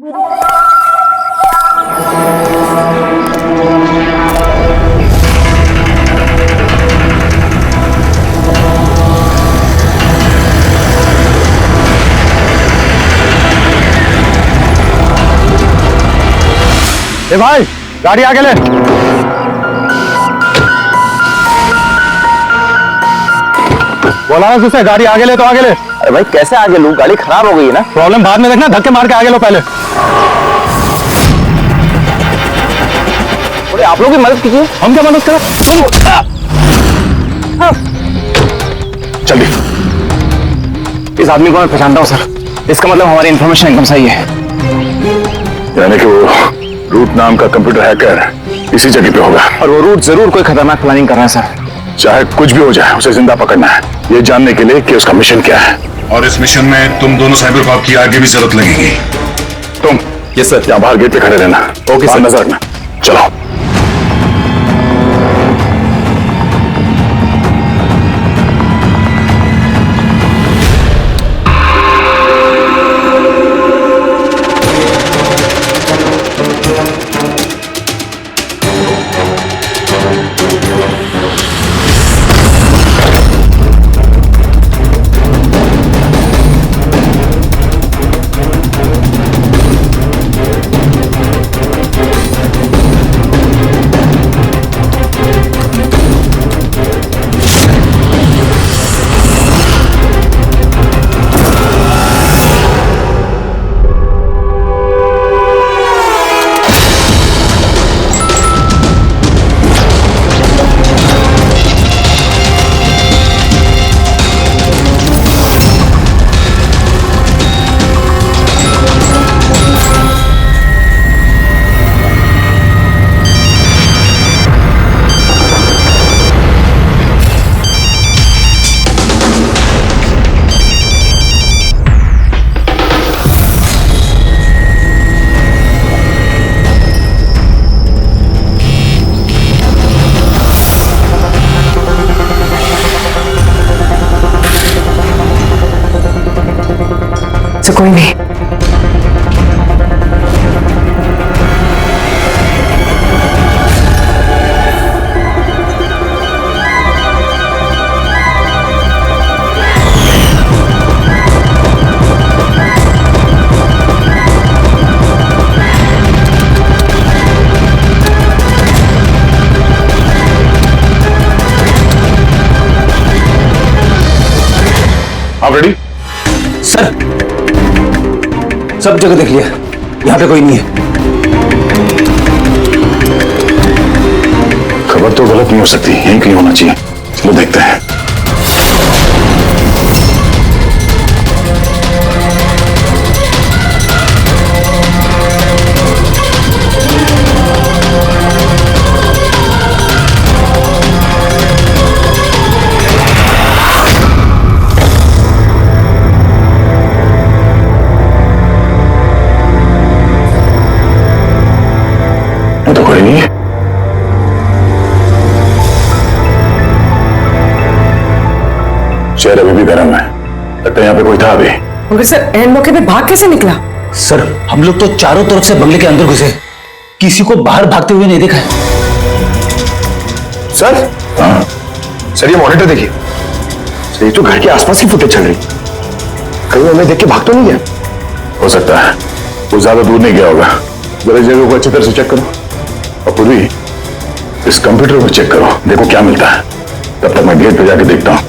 ए भाई, गाड़ी आगे ले। बोला ना तुझसे, गाड़ी आगे ले तो आगे ले। अरे भाई कैसे आगे लूं, गाड़ी खराब हो गई है ना। प्रॉब्लम बाद में देखना, धक्के मार के आगे लो पहले। अरे आप लोग भी मदद कीजिए। हम क्या मदद करें? जल्दी। इस आदमी को मैं पहचानता हूँ सर, इसका मतलब हमारी इन्फॉर्मेशन एकदम सही है। यानी कि वो रूट नाम का कंप्यूटर हैकर इसी जगह पे होगा, और वो रूट जरूर कोई खतरनाक प्लानिंग कर रहा है सर। चाहे कुछ भी हो जाए उसे जिंदा पकड़ना है, ये जानने के लिए कि उसका मिशन क्या है। और इस मिशन में तुम दोनों साइबर कॉप की आगे भी जरूरत लगेगी। तुम यस सर। यहाँ बाहर गेट पे खड़े रहना। Okay sir. नजर रखना। चलो। सर कोई नहीं। आप रेडी? सर सब जगह देख लिया, यहाँ पे कोई नहीं है। खबर तो गलत नहीं हो सकती, यहीं कहीं होना चाहिए। चलो देखते हैं। तो कोई नहीं है। शहर अभी भी गर्म है, लगता है यहाँ पे कोई था अभी। मगर सर एन मौके पे भाग कैसे निकला? सर हम लोग तो चारों तरफ से बंगले के अंदर घुसे, किसी को बाहर भागते हुए नहीं देखा है। सर? हाँ सर ये मॉनिटर देखिए, सर ये तो घर के आसपास की फुटेज चल रही, कहीं हमें देख के भाग तो नहीं गया? हो सकता है वो ज्यादा दूर नहीं गया होगा। जरा इस जगह को अच्छी तरह से चेक करो, और पूरी इस कंप्यूटर को चेक करो, देखो क्या मिलता है। तब तक मैं गेट पे जाके देखता हूं।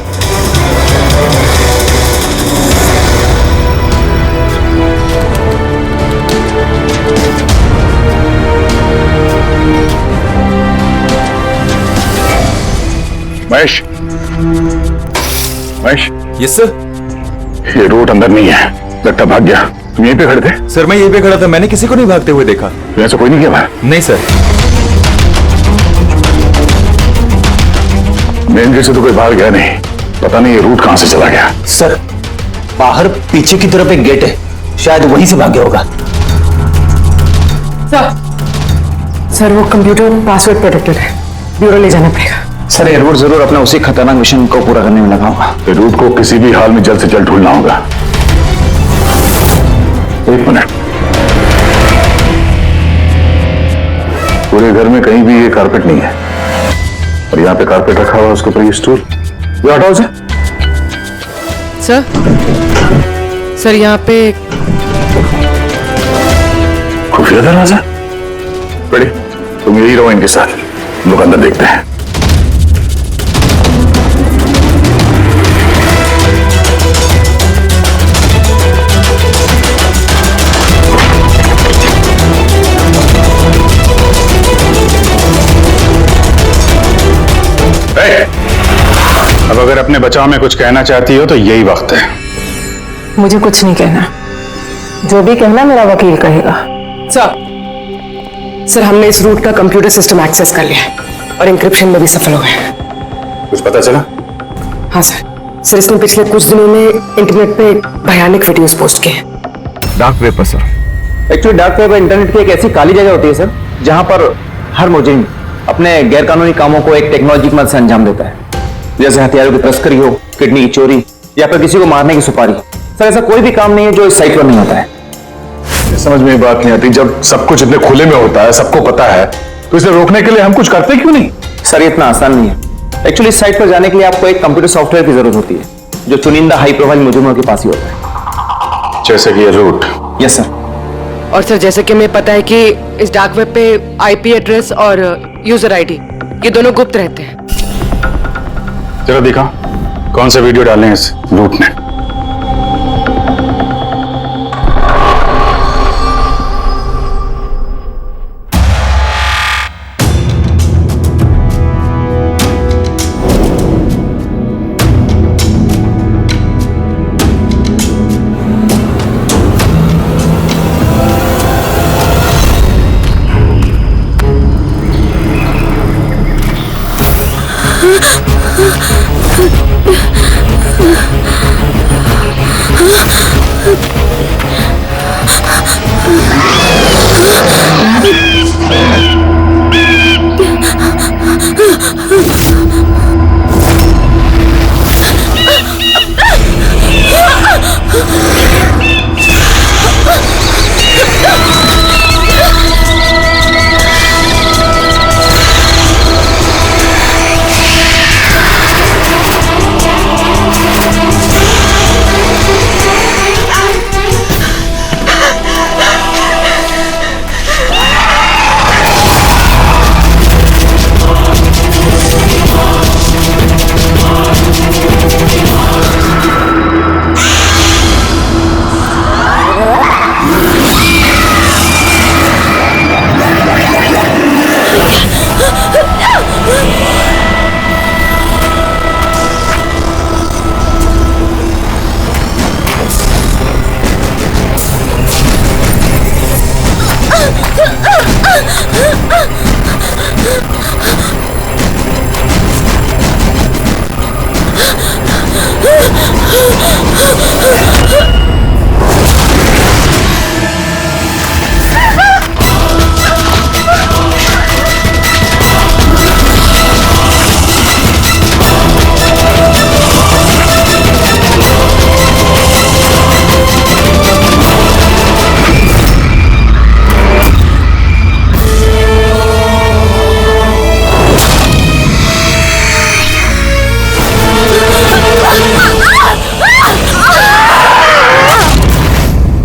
महेश, महेश। Yes sir. ये रूट अंदर नहीं है, लगता भाग गया। तुम यहीं पे खड़े थे? सर मैं यहीं पे खड़ा था, मैंने किसी को नहीं भागते हुए देखा। ऐसा कोई नहीं किया बाहर? नहीं सर। मेन गेट से तो कोई बाहर गया नहीं, पता नहीं ये रूट कहां से चला गया। सर बाहर पीछे की तरफ एक गेट है, शायद वहीं से भाग गया होगा। सर वो कंप्यूटर पासवर्ड प्रोटेक्टेड है, ब्यूरो ले जाना पड़ेगा। सर ये रूट जरूर अपना उसी खतरनाक मिशन को पूरा करने में लगा होगा। ये रूट को किसी भी हाल में जल्द से जल्द ढूंढना होगा। एक मिनट। पूरे घर में कहीं भी ये कारपेट नहीं है, और यहाँ पे कारपेट रखा हुआ है, उसके ऊपर ये स्टूल। ये हटाओ से। सर यहाँ पे खुफिया दरवाजा। बड़ी, तुम यही रहो इनके साथ, लोग अंदर देखते हैं। अब अगर अपने बचाव में कुछ कहना चाहती हो तो यही वक्त है। मुझे कुछ नहीं कहना, जो भी कहना मेरा वकील कहेगा। सर हमने इस रूट का कंप्यूटर सिस्टम एक्सेस कर लिया है और इंक्रिप्शन में भी सफल हो गए। कुछ पता चला? हाँ सर इसने पिछले कुछ दिनों में इंटरनेट पे भयानक वीडियोस पोस्ट किए हैं। डार्क वेब पर sir. Actually dark web internet की एक ऐसी काली जगह होती है सर, जहां पर हर मुजरिम अपने गैरकानूनी कामों को एक टेक्नोलॉजी की मदद से अंजाम देता है, जैसे हथियारों की तस्करी हो, किडनी की चोरी, या फिर किसी को मारने की सुपारी। सर ऐसा कोई भी काम नहीं है जो इस साइट पर नहीं होता है। समझ में बात नहीं आती, जब सब कुछ इतने खुले में होता है, सबको पता है, तो इसे रोकने के लिए हम कुछ करते क्यों नहीं? सर ये इतना आसान नहीं है। एक्चुअली इस साइट पर जाने के लिए आपको एक कंप्यूटर सॉफ्टवेयर की जरूरत होती है, जो चुनिंदा हाई प्रोफाइल मुजरिमों के पास ही होता है। जैसे कि ये रूट। Yes sir. और सर जैसे कि हमें पता है कि इस डार्क वेब पे आईपी एड्रेस और यूजर आईडी ये दोनों गुप्त रहते हैं। चलो दिखा कौन से वीडियो डाले हैं इस रूट ने।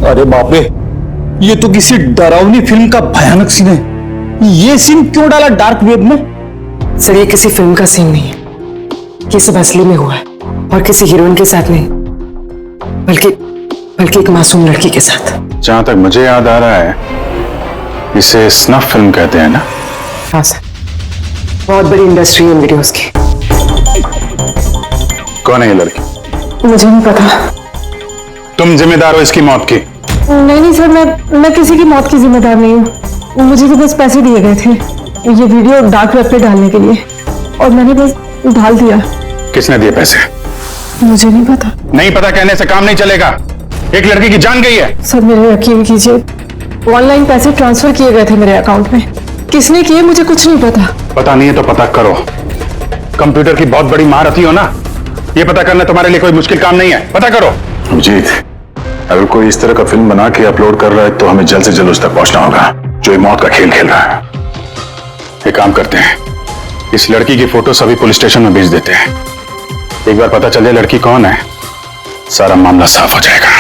अरे बाप रे, ये तो किसी डरावनी फिल्म का भयानक सीन है। ये सीन क्यों डाला डार्क वेब में? सर ये किसी फिल्म का सीन नहीं है, ये सब असली में हुआ है और किसी हीरोइन के साथ नहीं, बल्कि एक मासूम लड़की के साथ। जहां तक मुझे याद आ रहा है इसे स्नफ फिल्म कहते हैं ना? हाँ सर, बहुत बड़ी इंडस्ट्री है वीडियोस की। कौन है ये लड़की? मुझे नहीं पता। तुम जिम्मेदार हो इसकी मौत की? नहीं सर, मैं किसी की मौत की जिम्मेदार नहीं हूँ। मुझे तो बस पैसे दिए गए थे ये वीडियो डार्क वेब पे डालने के लिए, और मैंने बस डाल दिया। किसने दिए पैसे? मुझे नहीं पता। नहीं पता कहने से काम नहीं चलेगा। एक लड़की की जान गई है। सर मेरे यकीन कीजिए, ऑनलाइन पैसे ट्रांसफर किए गए थे मेरे अकाउंट में। किसने किए मुझे कुछ नहीं पता। पता नहीं है तो पता करो। कंप्यूटर की बहुत बड़ी महारथी हो ना, ये पता करना तुम्हारे लिए कोई मुश्किल काम नहीं है। पता करो। अभिजीत, अगर कोई इस तरह का फिल्म बना के अपलोड कर रहा है तो हमें जल्द से जल्द उस तक पहुंचना होगा जो ये मौत का खेल खेल रहा है। एक काम करते हैं, इस लड़की की फोटो सभी पुलिस स्टेशन में भेज देते हैं। एक बार पता चल जाए लड़की कौन है, सारा मामला साफ हो जाएगा।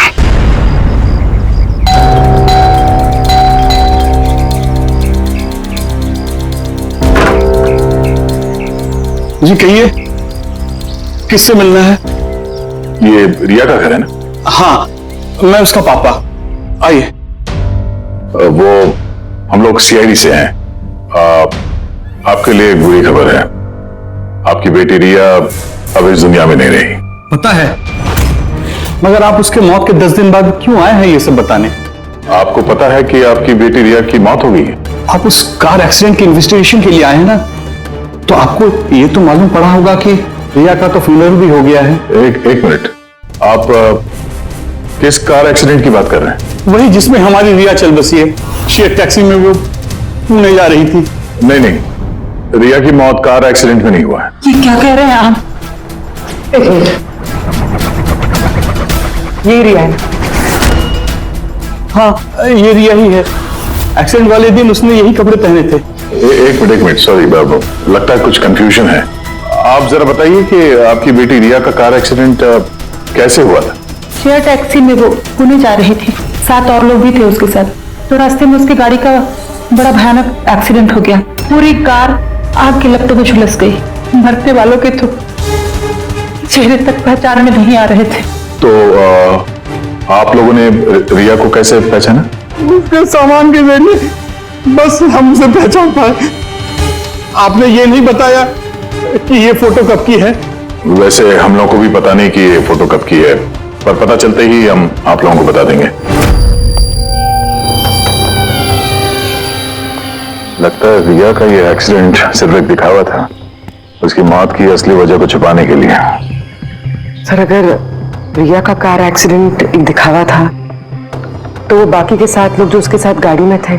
जी कहिए, किससे मिलना है? ये रिया का घर है ना? हाँ, मैं उसका पापा। आइए। वो हम लोग सीआईडी से हैं। आपके लिए एक बुरी खबर है। आपकी बेटी रिया अब इस दुनिया में नहीं रही। पता है, मगर आप उसके मौत के 10 दिन बाद क्यों आए हैं ये सब बताने? आपको पता है कि आपकी बेटी रिया की मौत हो गई है? आप उस कार एक्सीडेंट की इन्वेस्टिगेशन के लिए आए हैं ना, तो आपको ये तो मालूम पड़ा होगा कि रिया का तो फ्यूनरल भी हो गया है। एक मिनट, आप किस कार एक्सीडेंट की बात कर रहे हैं? वही जिसमें हमारी रिया चल बसी है। शेयर टैक्सी में वो पुणे जा रही थी। नहीं, रिया की मौत कार एक्सीडेंट में नहीं हुआ है। ये क्या कह रहे हैं आप? एक मिनट, ये रिया है। हाँ, ये रिया ही है। एक्सीडेंट वाले दिन उसने यही कपड़े पहने थे। एक मिनट, सॉरी बाबू, लगता है कुछ कंफ्यूजन है। आप जरा बताइए कि आपकी बेटी रिया का कार एक्सीडेंट कैसे हुआ था? शेयर टैक्सी में वो पुणे जा रही थी, 7 और लोग भी थे उसके साथ। तो रास्ते में उसकी गाड़ी का बड़ा भयानक एक्सीडेंट हो गया। पूरी कार आग की लपटों में झुलस गई। मरने वालों के तो चेहरे तक पहचान में नहीं आ रहे थे। तो आप लोगों ने रिया को कैसे पहचाना? उसके सामान के जरिए बस हम उसे पहचान पाए। आपने ये नहीं बताया कि ये फोटो कब की है? वैसे हम लोगों को भी पता नहीं कि ये फोटो कब की है, पर पता चलते ही हम आप लोगों को बता देंगे। लगता है रिया का ये एक्सीडेंट सिर्फ एक दिखावा था, उसकी मौत की असली वजह को छुपाने के लिए। सर, अगर रिया का कार एक्सीडेंट एक दिखावा था, तो वो बाकी के 7 लोग जो उसके साथ गाड़ी में थे,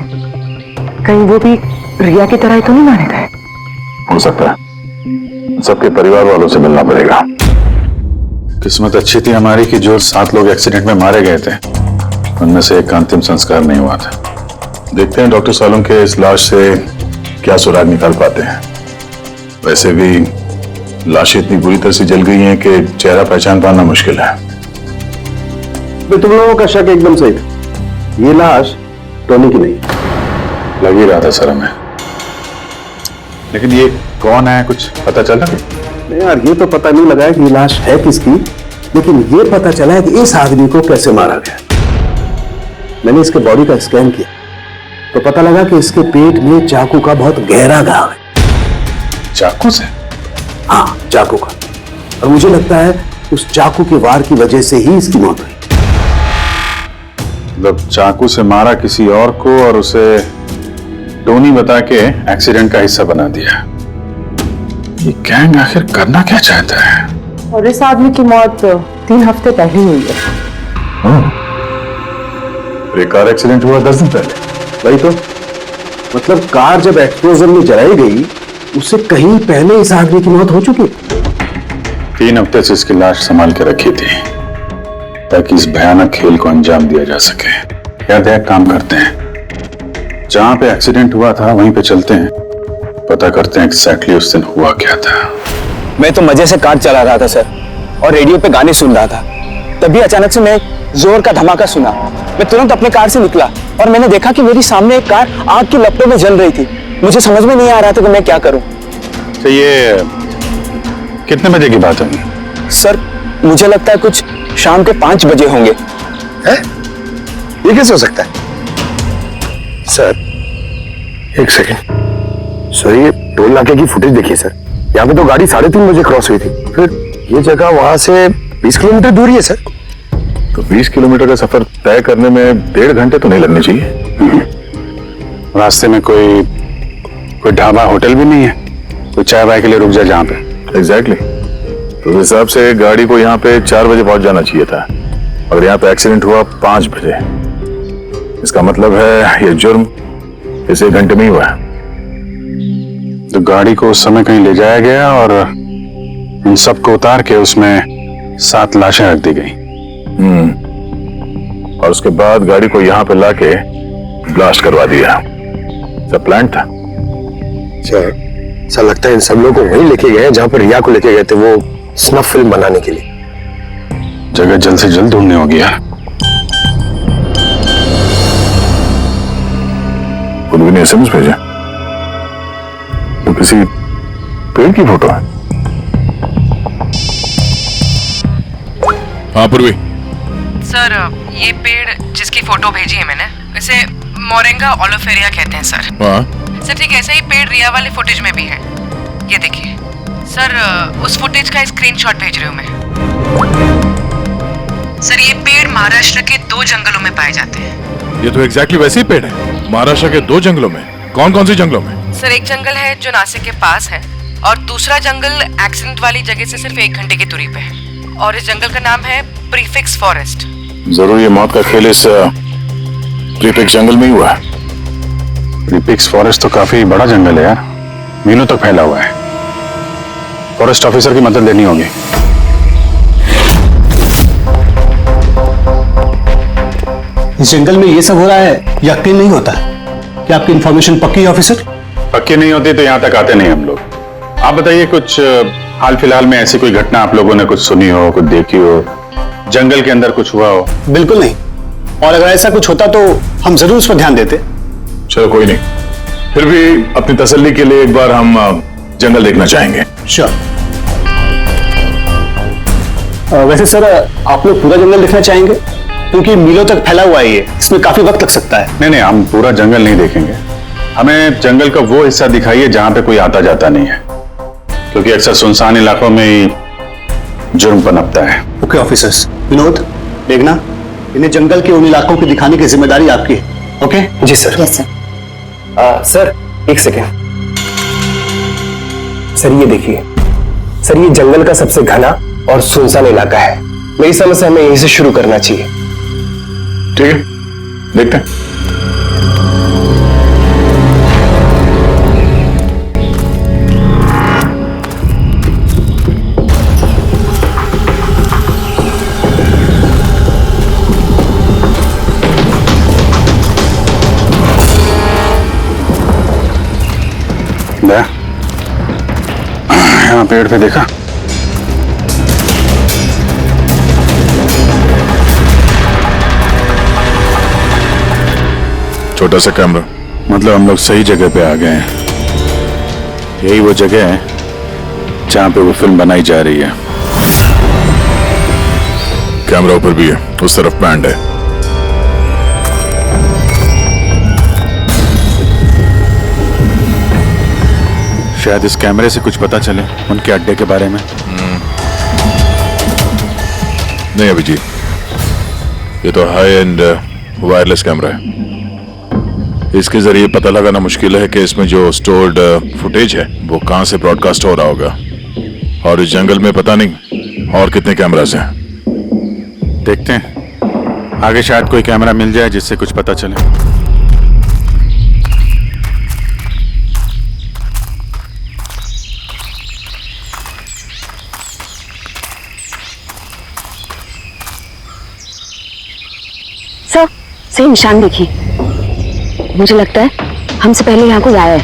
कहीं वो भी रिया की तरह ही तो नहीं मारे गए? हो सकता है। सबके परिवार वालों से मिलना पड़ेगा। किस्मत अच्छी थी हमारी कि जो 7 लोग एक्सीडेंट में मारे गए थे, उनमें से एक का अंतिम संस्कार नहीं हुआ था। देखते हैं डॉक्टर सालों के इस लाश से क्या सुराग निकाल पाते हैं। वैसे भी लाशें इतनी बुरी तरह से जल गई हैं कि चेहरा पहचान पाना मुश्किल है। तुम लोगों का शक एकदम सही था। ये लाश टोनी की नहीं। लग ही रहा था सर हमें, लेकिन ये कौन है कुछ पता चला? नहीं यार, ये तो पता नहीं लगा कि ये लाश है किसकी, लेकिन ये पता चला है कि इस आदमी को कैसे मारा गया। मैंने इसके बॉडी का स्कैन किया तो पता लगा कि इसके पेट में चाकू का बहुत गहरा घाव है। चाकू से? हाँ, चाकू का। और मुझे लगता है उस चाकू के वार की वजह से ही इसकी मौत हुई। मतलब चाकू से मारा किसी और को और उसे टोनी बता के एक्सीडेंट का हिस्सा बना दिया। ये गैंग आखिर करना क्या चाहता है? और इस आदमी की मौत 3 हफ्ते पहले हुई है। कार एक्सीडेंट हुआ 10 दिन पहले। वही तो, मतलब कार जब एक्सप्लोजन में जलाई गई, उससे कहीं पहले इस आदमी की मौत हो चुकी। 3 हफ्ते से इसकी लाश संभाल के रखी थी ताकि इस भयानक खेल को अंजाम दिया जा सके। याद है, काम करते हैं, जहां पे एक्सीडेंट हुआ था वहीं पे चलते हैं, पता करते हैं एग्जैक्टली उस दिन हुआ क्या था। मैं तो मजे से कार चला रहा था सर, और रेडियो पे गाने सुन रहा था। तभी अचानक से मैं जोर का धमाका सुना। मैं तुरंत अपने कार से निकला और मैंने देखा कि मेरी सामने एक कार आग की लपटों में जल रही थी। मुझे समझ में नहीं आ रहा था कि मैं क्या करूं। तो ये कितने बजे की बात है? सर, मुझे लगता है कुछ शाम के 5 बजे होंगे। ये कैसे हो सकता है? सर, एक सेकेंड सर, ये टोल नाके की फुटेज देखिए सर। यहाँ पे तो गाड़ी 3:30 बजे क्रॉस हुई थी। फिर ये जगह वहां से 20 किलोमीटर दूर ही है सर। तो 20 किलोमीटर का सफर तय करने में 1.5 घंटे तो नहीं लगने चाहिए। रास्ते में कोई ढाबा होटल भी नहीं है, कोई चाय वाय के लिए रुक जाए जहाँ पे। एग्जैक्टली। तो उस हिसाब से गाड़ी को यहाँ पे 4 बजे पहुंच जाना चाहिए था, अगर यहाँ पे एक्सीडेंट हुआ 5 बजे। इसका मतलब है ये जुर्म इस 1 घंटे में ही हुआ है। तो गाड़ी को उस समय कहीं ले जाया गया और इन सबको उतार के उसमें 7 लाशें रख दी गई। और उसके बाद गाड़ी को यहाँ पे लाके ब्लास्ट करवा दिया। सब प्लान था। सर, ऐसा लगता है इन सब लोगों को वहीं लेके गए जहां पर रिया को लेके गए थे, वो स्नफ फिल्म बनाने के लिए। जगह जल्द से जल्द ढूंढने होगी यार। पूर्वी ने एसएमएस भेजा, वो किसी पेड़ की फोटो है। हाँ पूर्वी। सर, ये पेड़ जिसकी फोटो भेजी है मैंने, इसे मोरिंगा ओलिफेरिया कहते हैं सर। हाँ सर, ठीक ऐसा ही पेड़ रिया वाले फुटेज में भी है। ये देखिए सर, उस फुटेज का स्क्रीनशॉट भेज रही हूँ मैं। सर, ये पेड़ महाराष्ट्र के 2 जंगलों में पाए जाते हैं। ये तो एग्जैक्टली वैसे ही पेड़ है, महाराष्ट्र के 2 जंगलों में। कौन कौन से जंगलों में? सर, एक जंगल है जो नासिक के पास है, और दूसरा जंगल एक्सीडेंट वाली जगह से सिर्फ 1 घंटे की दूरी पे है, और इस जंगल का नाम है प्रीफिक्स फॉरेस्ट। जरूर ये मौत का खेल इस प्रीफिक्स जंगल में ही हुआ है। प्रीफिक्स फॉरेस्ट तो काफी बड़ा जंगल है यार, मीलों तक फैला हुआ है। फॉरेस्ट ऑफिसर की मदद लेनी होगी। इस जंगल में ये सब हो रहा है, यकीन नहीं होता। क्या आपकी इंफॉर्मेशन पक्की है ऑफिसर? पक्की नहीं होती तो यहाँ तक आते नहीं हम लोग। आप बताइए, कुछ हाल फिलहाल में ऐसी कोई घटना आप लोगों ने कुछ सुनी हो, कुछ देखी हो, जंगल के अंदर कुछ हुआ हो? बिल्कुल नहीं, और अगर ऐसा कुछ होता तो हम जरूर उस पर ध्यान देते। चलो कोई नहीं, फिर भी अपनी तसल्ली के लिए एक बार हम जंगल देखना चाहेंगे। श्योर। वैसे सर, आप लोग पूरा जंगल देखना चाहेंगे? क्योंकि मीलों तक फैला हुआ है ये, इसमें काफी वक्त लग सकता है। नहीं नहीं, हम पूरा जंगल नहीं देखेंगे। हमें जंगल का वो हिस्सा दिखाइए जहां पे कोई आता जाता नहीं है, क्योंकि अक्सर सुनसान इलाकों में ही जुर्म पनपता है। Okay officers. विनोद, देखना, इन्हें जंगल के उन इलाकों की दिखाने की जिम्मेदारी आपकी है। ओके? जी सर। Yes sir. सर, एक सेकेंड। सर ये देखिए, सर ये जंगल का सबसे घना और सुनसान इलाका है। मेरी समझ से हमें यहीं से शुरू करना चाहिए। ठीक है, देखते हैं। यहाँ पेड़ पे देखा? छोटा सा कैमरा। मतलब हम लोग सही जगह पे आ गए हैं। यही वो जगह है जहाँ पे वो फिल्म बनाई जा रही है। कैमरा ऊपर भी है, उस तरफ बैंड है। शायद इस कैमरे से कुछ पता चले उनके अड्डे के बारे में। नहीं अभिजीत, ये तो हाई एंड वायरलेस कैमरा है। इसके जरिए पता लगाना मुश्किल है कि इसमें जो स्टोर्ड फुटेज है वो कहां से ब्रॉडकास्ट हो रहा होगा, और इस जंगल में पता नहीं और कितने कैमरास हैं। देखते हैं, आगे शायद कोई कैमरा मिल जाए जिससे कुछ पता चले। सर, सही निशान देखिए। मुझे लगता है हमसे पहले यहाँ कोई आया है।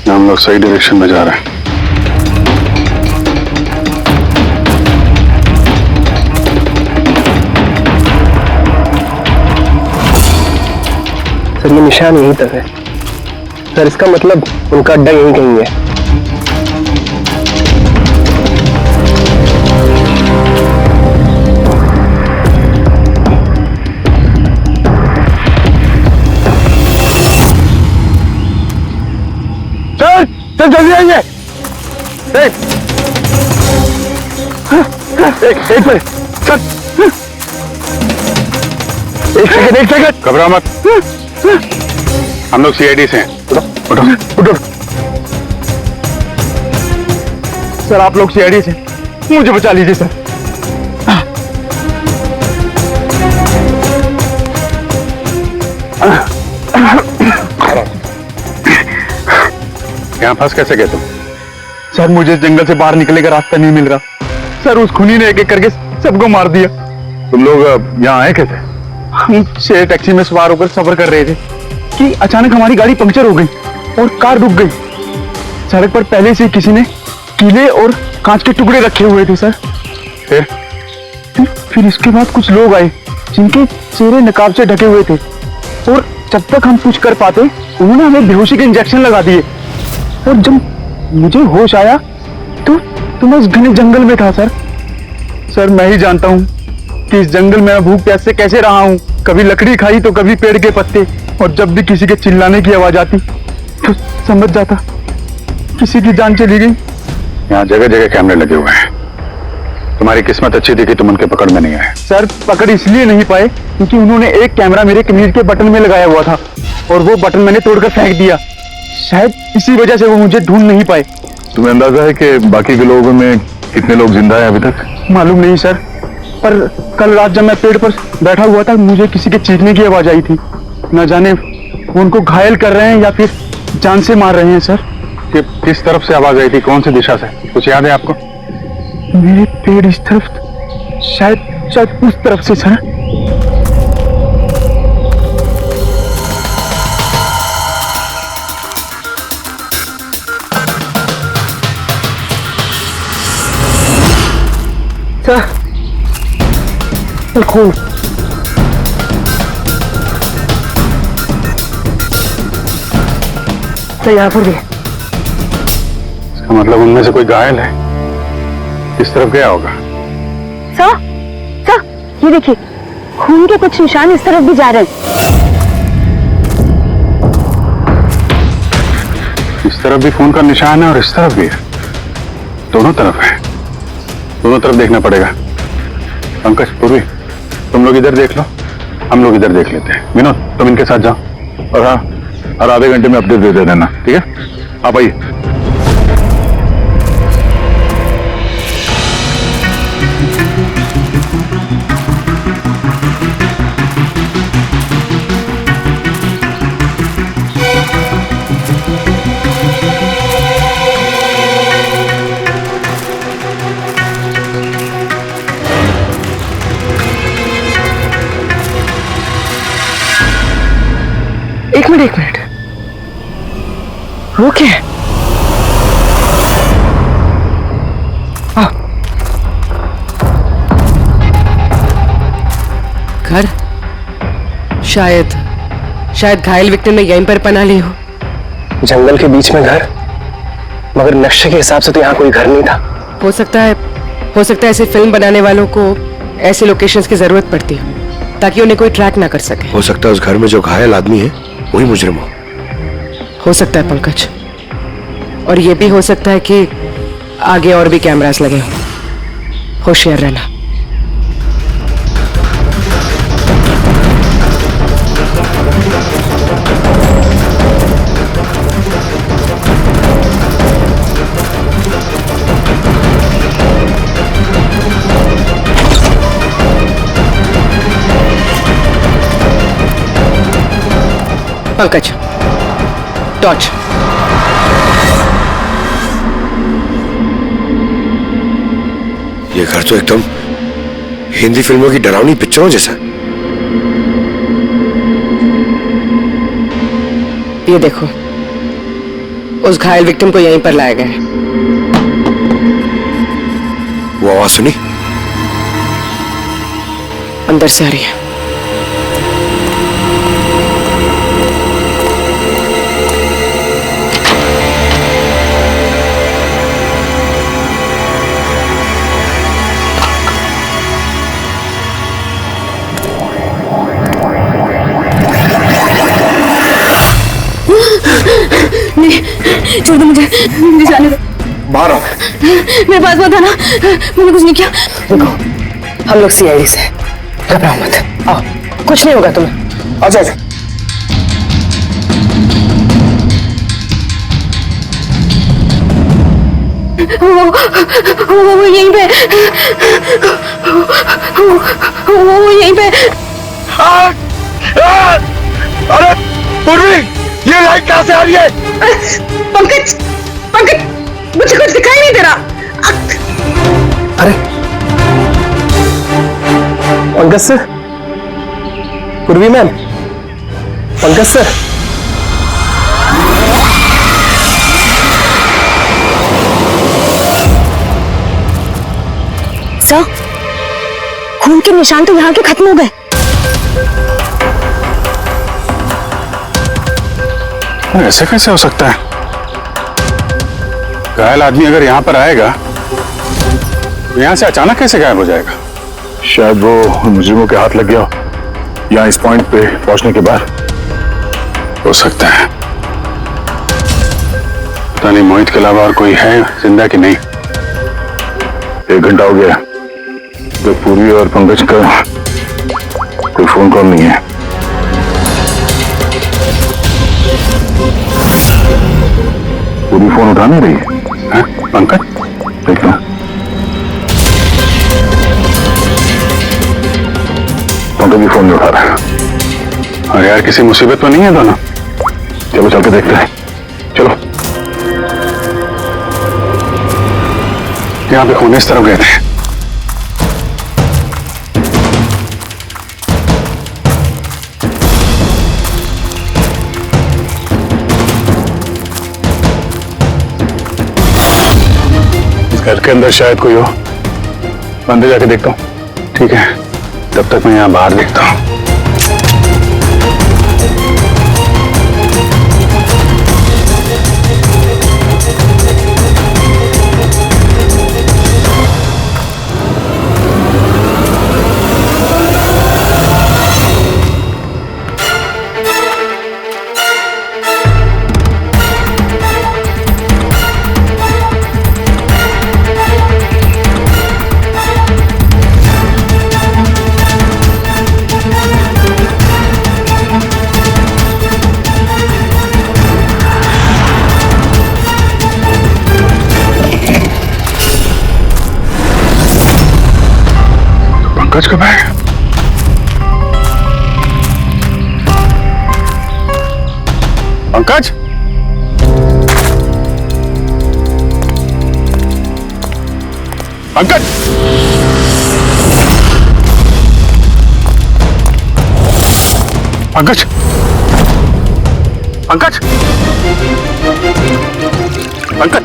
हम लोग सही डायरेक्शन में जा रहे हैं। सर ये निशान यहीं तक है। सर इसका मतलब उनका अड्डा यहीं कहीं है। सर जल्दी आइए। एक मिनट सर, एक सेकंड। घबराओ मत, हम लोग सीआईडी से हैं। उठो। सर आप लोग सीआईडी से, मुझे बचा लीजिए सर। यहाँ फंस कैसे गए तुम? सर मुझे जंगल से बाहर निकलने का रास्ता नहीं मिल रहा। सर उस खूनी ने एक एक करके सबको मार दिया। तुम लोग यहाँ आए कैसे? हम शेयर टैक्सी में सवार होकर सफर कर रहे थे कि अचानक हमारी गाड़ी पंक्चर हो गई और कार रुक गई। सड़क पर पहले से किसी ने कीले और कांच के टुकड़े रखे हुए थे सर। फिर इसके बाद कुछ लोग आए जिनके चेहरे नकाब से ढके हुए थे और जब तक हम कुछ कर पाते उन्होंने हमें बेहोशी के इंजेक्शन लगा दिए। और जब मुझे होश आया तो मैं इस घने जंगल में था सर। सर मैं ही जानता हूँ कि इस जंगल में मैं भूख प्यास से कैसे रहा हूँ। कभी लकड़ी खाई तो कभी पेड़ के पत्ते, और जब भी किसी के चिल्लाने की आवाज आती तो समझ जाता किसी की जान चली गई। यहाँ जगह जगह कैमरे लगे हुए हैं। तुम्हारी किस्मत अच्छी थी कि तुम उनके पकड़ में नहीं आए। सर पकड़ इसलिए नहीं पाए क्योंकि उन्होंने एक कैमरा मेरे कमीज के बटन में लगाया हुआ था और वो बटन मैंने तोड़कर फेंक दिया। शायद इसी वजह से वो मुझे ढूंढ नहीं पाए। तुम्हें अंदाजा है कि बाकी के लोगों में कितने लोग जिंदा हैं अभी तक? मालूम नहीं सर, पर कल रात जब मैं पेड़ पर बैठा हुआ था मुझे किसी के चीखने की आवाज आई थी। न जाने वो उनको घायल कर रहे हैं या फिर जान से मार रहे हैं सर। कि किस तरफ से आवाज आई थी, कौन सी दिशा से, कुछ याद है आपको? मेरे पेड़ इस तरफ, शायद उस तरफ से सर। खून तो यहाँ पर भी। इसका मतलब उनमें से कोई घायल है। किस तरफ गया होगा? सर ये देखिए, खून के कुछ निशान इस तरफ भी जा रहे हैं। इस तरफ भी खून का निशान है और इस तरफ भी है। दोनों तरफ है। दोनों तरफ देखना पड़ेगा। पंकज, पूर्वी, तुम लोग इधर देख लो, हम लोग इधर देख लेते हैं। विनोद, तुम इनके साथ जाओ और हाँ, हर आधे घंटे में अपडेट दे देना, ठीक है? आप आइए। एक मिनट, वो क्या है? घर, शायद घायल विक्टिम ने यहीं पर पनाह ली हो। जंगल के बीच में घर, मगर नक्शे के हिसाब से तो यहाँ कोई घर नहीं था। हो सकता है ऐसे फिल्म बनाने वालों को ऐसे लोकेशंस की जरूरत पड़ती है ताकि उन्हें कोई ट्रैक ना कर सके। हो सकता है उस घर में जो घायल आदमी है वही मुजरिम हो सकता है पंकज, और ये भी हो सकता है कि आगे और भी कैमरास लगे हों। होशियार रहना। पंकज, टॉर्च। ये घर तो एकदम हिंदी फिल्मों की डरावनी पिक्चरों जैसा। ये देखो, उस घायल विक्टिम को यहीं पर लाया गया है। वो आवाज सुनी? अंदर से आ रही है। नहीं, छोड़ दो मुझे जाने दो। बाहर आओ। मेरे पास मत आना, मैंने कुछ नहीं किया। देखो, हम लोग सीआईडी से हैं, घबराओ मत। आओ, कुछ नहीं होगा तुम्हें। आ जाओ। वो यहीं पे, वो यहीं पे। अरे पूर्वी, ये लाइट कहां से आ रही है? पंकज, मुझे कुछ दिखाई नहीं दे रहा। अरे पंकज सर, पूर्वी मैम, पंकज सर। सर, खून के निशान तो यहाँ के खत्म हो गए। ऐसे कैसे हो सकता है? घायल आदमी अगर यहाँ पर आएगा तो यहाँ से अचानक कैसे गायब हो जाएगा? शायद वो उन मुजरिमों के हाथ लग गया हो, यहाँ इस पॉइंट पे पहुंचने के बाद। हो सकता है। पता नहीं मोहित के अलावा और कोई है जिंदा कि नहीं। 1 घंटा हो गया तो पूर्वी और पंकज का कोई फोन कॉल नहीं है। पूरी फोन उठा नहीं रही है। पंकज देख लो, पंकज भी फोन नहीं उठा रहा है। और यार किसी मुसीबत तो नहीं है दोनों? चलो चल के देखते हैं, चलो। यहाँ पे खून इस तरफ गए थे। इस घर के अंदर शायद कोई हो, अंदर जाके देखता हूँ। ठीक है, तब तक मैं यहाँ बाहर देखता हूँ। पंकज कब आएगा? पंकज, पंकज, पंकज, पंकज, पंकज,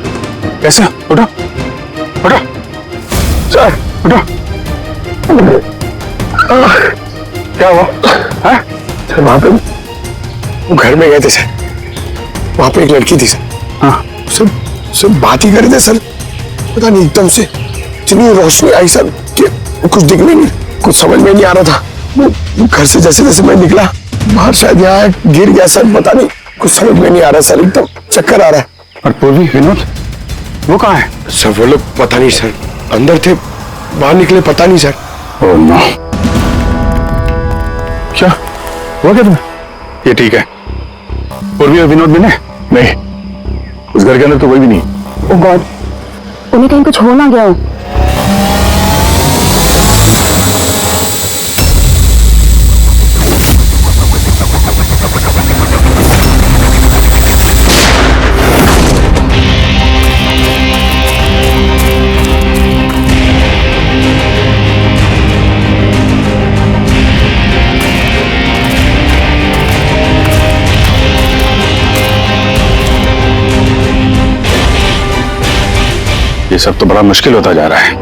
कैसे? उठो, उठो, सर, उठो। क्या हुआ? हाँ? सर वहां पे वो घर में गए थे सर, वहां पे एक लड़की थी सर। हाँ, सब बात ही कर रहे थे सर। पता नहीं एकदम से इतनी रोशनी आई सर कि कुछ दिखने नहीं, कुछ समझ में नहीं आ रहा था। वो घर से जैसे जैसे मैं निकला बाहर, शायद यहाँ गिर गया सर, पता नहीं, कुछ समझ में नहीं आ रहा सर, एकदम चक्कर आ रहा है। और पूर्वी, विनोद, वो कहाँ है? सर वो लोग पता नहीं सर, अंदर थे, बाहर निकले पता नहीं सर। ओह नो, क्या हुआ क्या तुम्हें? ये ठीक है। पूर्वी और विनोद मिले? नहीं, उस घर के अंदर तो कोई भी नहीं। ओह गॉड, उन्हें कहीं कुछ हो ना गया हो। ये सब तो बड़ा मुश्किल होता जा रहा है।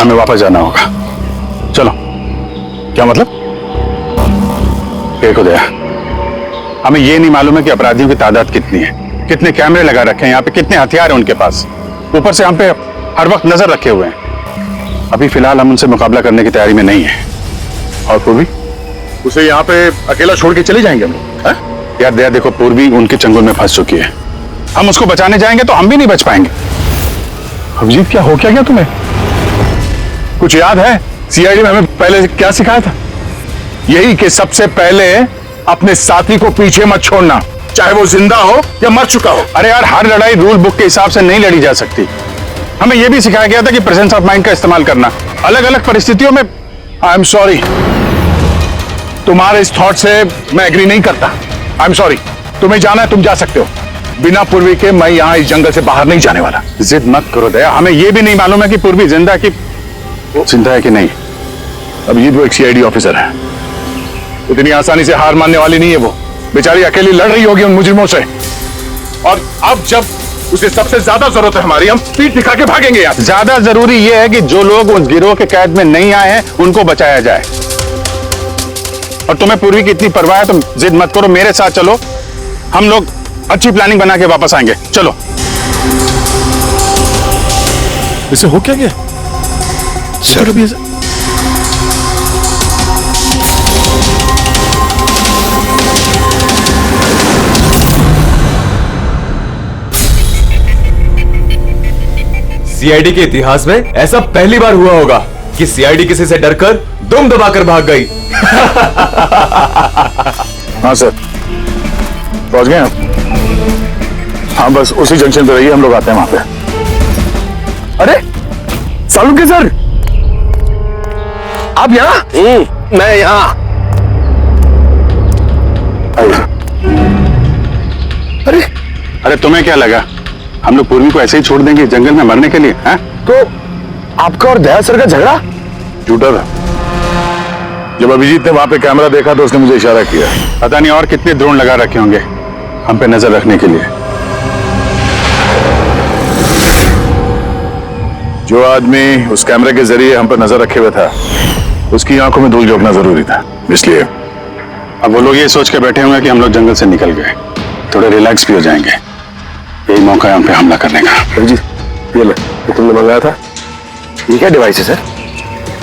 हमें वापस जाना होगा। चलो। क्या मतलब? देखो दया, हमें ये नहीं मालूम है कि अपराधियों की तादाद कितनी है, कितने कैमरे लगा रखे हैं यहाँ पे, कितने हथियार हैं उनके पास, ऊपर से हम पे हर वक्त नजर रखे हुए हैं। अभी फिलहाल हम उनसे मुकाबला करने की तैयारी में नहीं है। और पूर्वी, उसे यहाँ पे अकेला छोड़ के चले जाएंगे हम लोग? यार दया देखो, पूर्वी उनके चंगुल में फंस चुकी है। हम उसको बचाने जाएंगे तो हम भी नहीं बच पाएंगे। अभिजीत, क्या हो क्या तुमने? कुछ याद है सीआईडी में हमें पहले क्या सिखाया था? यही कि सबसे पहले अपने साथी को पीछे मत छोड़ना, चाहे वो जिंदा हो या मर चुका हो। अरे यार, हर लड़ाई रूल बुक के हिसाब से नहीं लड़ी जा सकती। हमें यह भी सिखाया गया था कि प्रेजेंस ऑफ माइंड का इस्तेमाल करना अलग अलग परिस्थितियों में। आई एम सॉरी, तुम्हारे इस थॉट से मैं एग्री नहीं करता। आई एम सॉरी, तुम्हें जाना है तुम जा सकते हो, बिना पूर्वी के मैं यहाँ इस जंगल से बाहर नहीं जाने वाला। जिद मत करो दया, हमें यह भी नहीं मालूम है कि पूर्वी जिंदा है कि नहीं। अभिजीत वो एक सीआईडी ऑफिसर है, इतनी आसानी से हार मानने वाली नहीं है। वो बेचारी अकेली लड़ रही होगी उन मुजरिमों से। और अब जब उसे सबसे ज्यादा जरूरत है हमारी। हम पीठ दिखा के भागेंगे यार। ज्यादा जरूरी यह है कि जो लोग उस गिरोह के कैद में नहीं आए हैं उनको बचाया जाए। और तुम्हें पूर्वी की इतनी परवाह है, तुम जिद मत करो, मेरे साथ चलो। हम लोग अच्छी प्लानिंग बना के वापस आएंगे। चलो। इसे हो क्या गया सर? अभी सीआईडी के इतिहास में ऐसा पहली बार हुआ होगा कि सीआईडी किसी से डरकर दुम दबाकर भाग गई। हाँ सर, पहुंच गए आप? हाँ बस उसी जंक्शन पे रहिए, हम लोग आते हैं वहां पे। अरे सालुंके सर, आप यहाँ? मैं यहाँ। अरे तुम्हें क्या लगा हम लोग पूर्वी को ऐसे ही छोड़ देंगे जंगल में मरने के लिए? हैं? तो आपका और दया सर का झगड़ा झूठा था। जब अभिजीत ने वहां पे कैमरा देखा तो उसने मुझे इशारा किया। पता नहीं और कितने ड्रोन लगा रखे होंगे हम पे नजर रखने के लिए। जो आदमी उस कैमरे के जरिए हम पर नजर रखे हुए था, उसकी आंखों में धूल झोंकना जरूरी था। इसलिए अब वो लोग ये सोच के बैठे होंगे कि हम लोग जंगल से निकल गए, थोड़े रिलैक्स भी हो जाएंगे। यही मौका है हम पे हमला करने का। अभिजीत ये ले, ये तुमने मंगाया था। ये क्या डिवाइस है सर?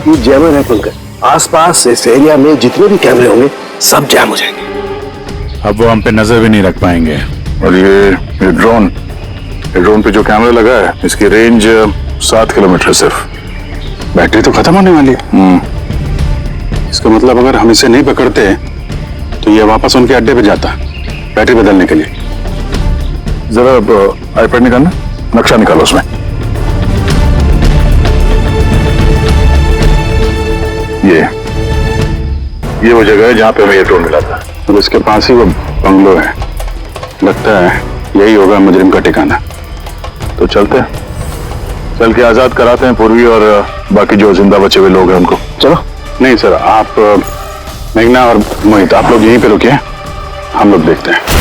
ये जैमर है पंकज। आसपास इस एरिया में जितने भी कैमरे होंगे सब जैम हो जाएंगे। अब वो हम पे नजर भी नहीं रख पाएंगे। और ये ड्रोन पे जो कैमरा लगा है, इसकी रेंज 7 किलोमीटर सिर्फ। बैटरी तो खत्म होने वाली है। इसका मतलब अगर हम इसे नहीं पकड़ते तो ये वापस उनके अड्डे पे जाता बैटरी बदलने के लिए। जरा आईपैड निकालना, नक्शा निकालो उसमें। ये वो जगह है जहां पे हमें ये ड्रोन मिला था। अब इसके पास ही वो बंगलो है, लगता है यही होगा मुजरिम का ठिकाना। तो चलते हैं, चल के आजाद कराते हैं पूर्वी और बाकी जो जिंदा बचे हुए लोग हैं उनको। चलो। नहीं सर, आप मेघना और मोहित आप लोग यहीं पे रुकिए, हम लोग देखते हैं।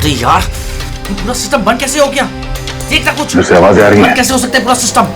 अरे यार, पूरा सिस्टम बंद कैसे हो गया? देखना कुछ। जैसे आवाजें आ रही हैं। बंद कैसे हो सकता है पूरा सिस्टम?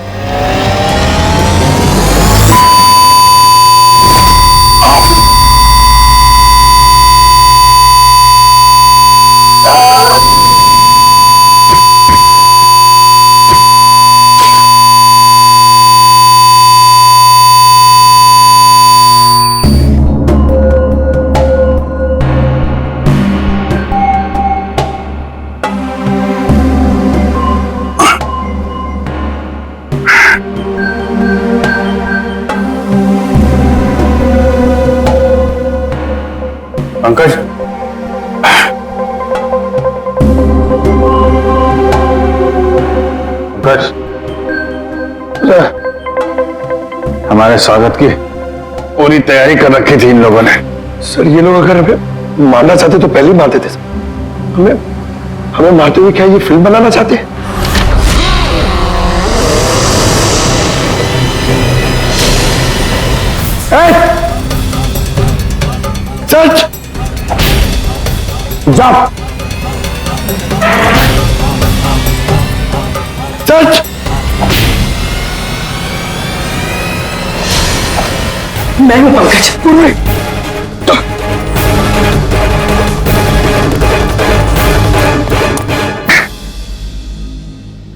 पंकज, पंकज, हमारे स्वागत की पूरी तैयारी कर रखी थी इन लोगों ने। सर ये लोग अगर हमें मारना चाहते तो पहले ही मारते थे। हमें मारते हुए क्या ये फिल्म बनाना चाहते हैं? सच जा, सच मैं हूं पंकज।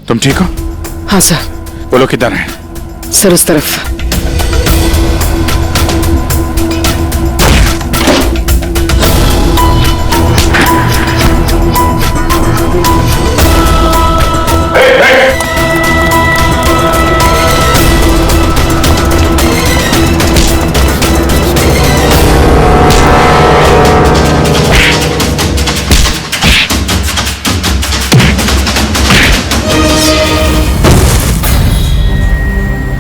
तुम ठीक हो? हाँ सर। वो लोग किधर हैं? सर उस तरफ।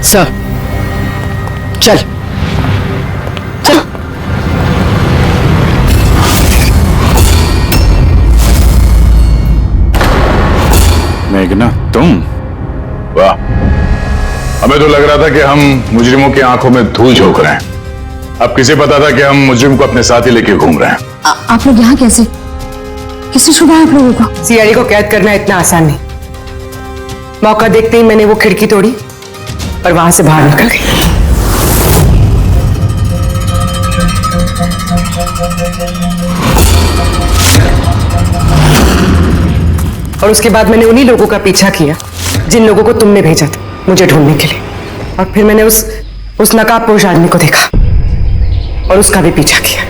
सर चल चल। मेघना, तुम? वाह, हमें तो लग रहा था कि हम मुजरिमों की आंखों में धूल झोंक रहे हैं। अब किसे पता था कि हम मुजरिम को अपने साथ ही लेके घूम रहे हैं। आप लोग यहाँ कैसे? किसने छुड़ाया आप लोगों को? सीआईडी को कैद करना इतना आसान नहीं। मौका देखते ही मैंने वो खिड़की तोड़ी और वहां से बाहर निकल गई। और उसके बाद मैंने उन्हीं लोगों का पीछा किया जिन लोगों को तुमने भेजा था मुझे ढूंढने के लिए। और फिर मैंने उस नकाबपोश आदमी को देखा और उसका भी पीछा किया।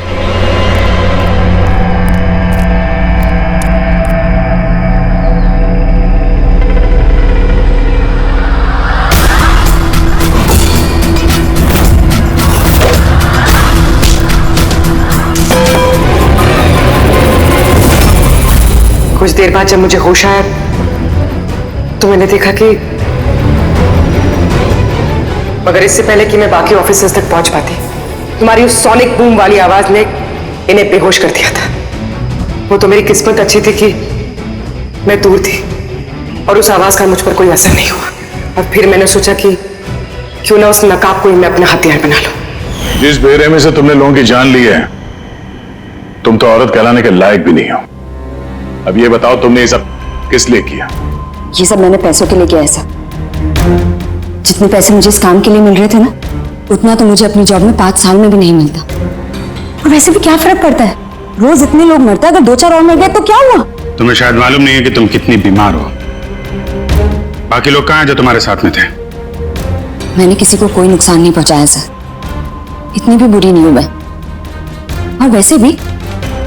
कुछ देर बाद जब मुझे होश आया तो मैंने देखा कि मगर इससे पहले कि मैं बाकी ऑफिसर्स तक पहुंच पाती, तुम्हारी उस सोनिक बूम वाली आवाज ने इन्हें बेहोश कर दिया था। वो तो मेरी किस्मत अच्छी थी कि मैं दूर थी और उस आवाज का मुझ पर कोई असर नहीं हुआ। और फिर मैंने सोचा कि क्यों ना उस नकाब को ही मैं अपना हथियार बना लूं। जिस बेरहमी से तुमने लोगों की जान ली है, तुम तो औरत कहलाने के लायक भी नहीं हो। अब ये बताओ, तुमने ये सब किस लिए किया? ये सब मैंने पैसों के लिए किया है सर। जितने पैसे मुझे इस काम के लिए मिल रहे थे ना, उतना तो मुझे अपनी जॉब में 5 साल में भी नहीं मिलता। और वैसे भी क्या फर्क पड़ता है, रोज इतने लोग मरते हैं, अगर 2-4 और मर गए तो क्या हुआ? तुम्हें शायद मालूम नहीं है कि तुम कितनी बीमार हो। बाकी लोग कहाँ हैं जो तुम्हारे साथ में थे? मैंने किसी को कोई नुकसान नहीं पहुंचाया सर, इतनी भी बुरी नहीं हूं मैं। और वैसे भी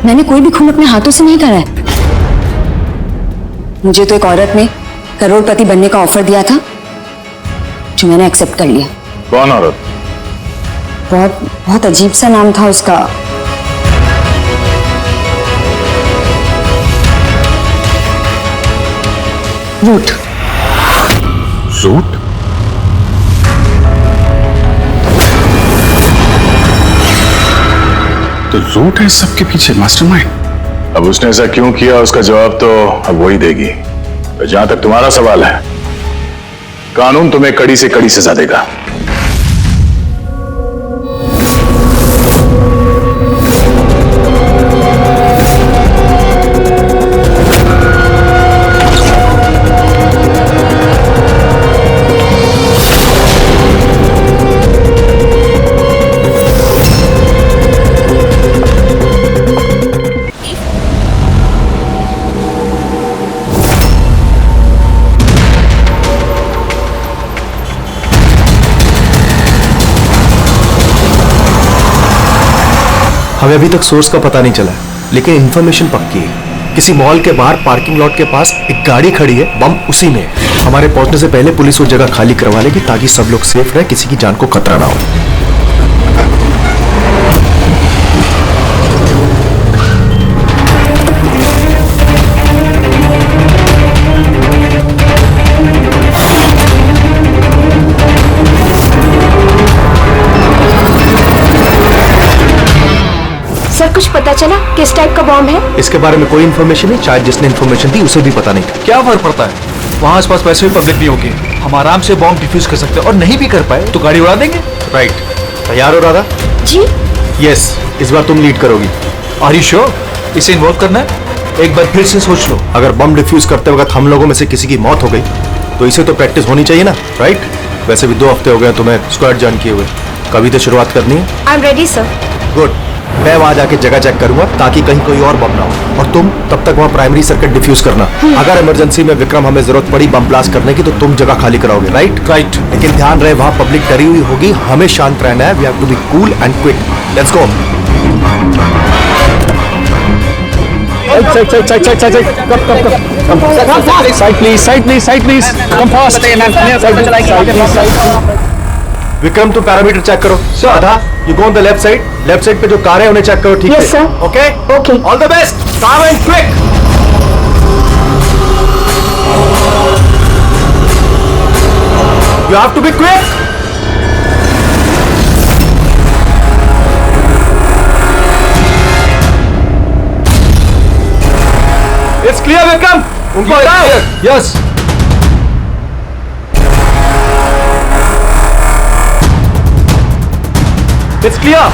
मैंने कोई भी खून अपने हाथों से नहीं करा है। मुझे तो एक औरत ने करोड़पति बनने का ऑफर दिया था जो मैंने एक्सेप्ट कर लिया। कौन औरत? बहुत अजीब सा नाम था उसका। रूट। रूट? तो रूट है सबके पीछे मास्टरमाइंड। अब उसने ऐसा क्यों किया, उसका जवाब तो अब वही देगी। तो जहां तक तुम्हारा सवाल है, कानून तुम्हें कड़ी से कड़ी सजा देगा। हमें अभी तक सोर्स का पता नहीं चला है, लेकिन इंफॉर्मेशन पक्की है। किसी मॉल के बाहर पार्किंग लॉट के पास एक गाड़ी खड़ी है, बम उसी में है। हमारे पहुंचने से पहले पुलिस वो जगह खाली करवा लेगी ताकि सब लोग सेफ रहे, किसी की जान को खतरा ना हो। सर कुछ पता चला किस टाइप का बॉम्ब है? इसके बारे में कोई इन्फॉर्मेशन नहीं, शायद जिसने इन्फॉर्मेशन दी उसे भी पता नहीं था। क्या फर्क पड़ता है, वहाँ आसपास वैसे भी पब्लिक नहीं होगी। हम आराम से बॉम्ब डिफ्यूज कर सकते हैं, और नहीं भी कर पाए तो गाड़ी उड़ा देंगे। राइट, तैयार हो राधा? जी यस, इस बार तुम लीड करोगी। Are you sure? इसे इन्वॉल्व करना है? एक बार फिर से सोच लो। अगर बम डिफ्यूज करते वक्त हम लोगों में से किसी की मौत हो गई तो इसे तो प्रैक्टिस होनी चाहिए ना, राइट? वैसे भी 2 हफ्ते हो गए तुम्हें स्क्वाड ज्वाइन किए हुए, कभी तो शुरुआत करनी है। I am ready sir. Good, मैं वहां जाके जगह चेक करूंगा ताकि कहीं कोई और बम ना हो, और तुम तब तक वहां प्राइमरी सर्किट डिफ्यूज करना। अगर इमरजेंसी में विक्रम हमें जरूरत पड़ी बम ब्लास्ट करने की तो तुम जगह खाली कराओगे, राइट? राइट। लेकिन ध्यान रहे वहां पब्लिक डरी हुई होगी, हमें शांत रहना है। We have to be cool and quick. Let's go. Vikram तुम पैरामीटर चेक करो। Radha, you go on the left side पे जो कार है उन्हें चेक करो, ठीक है? Yes, sir. Okay Okay. All the best, calm and quick. You have to be quick. Clear Vikram, उनको हटाओ। Yes it's clear.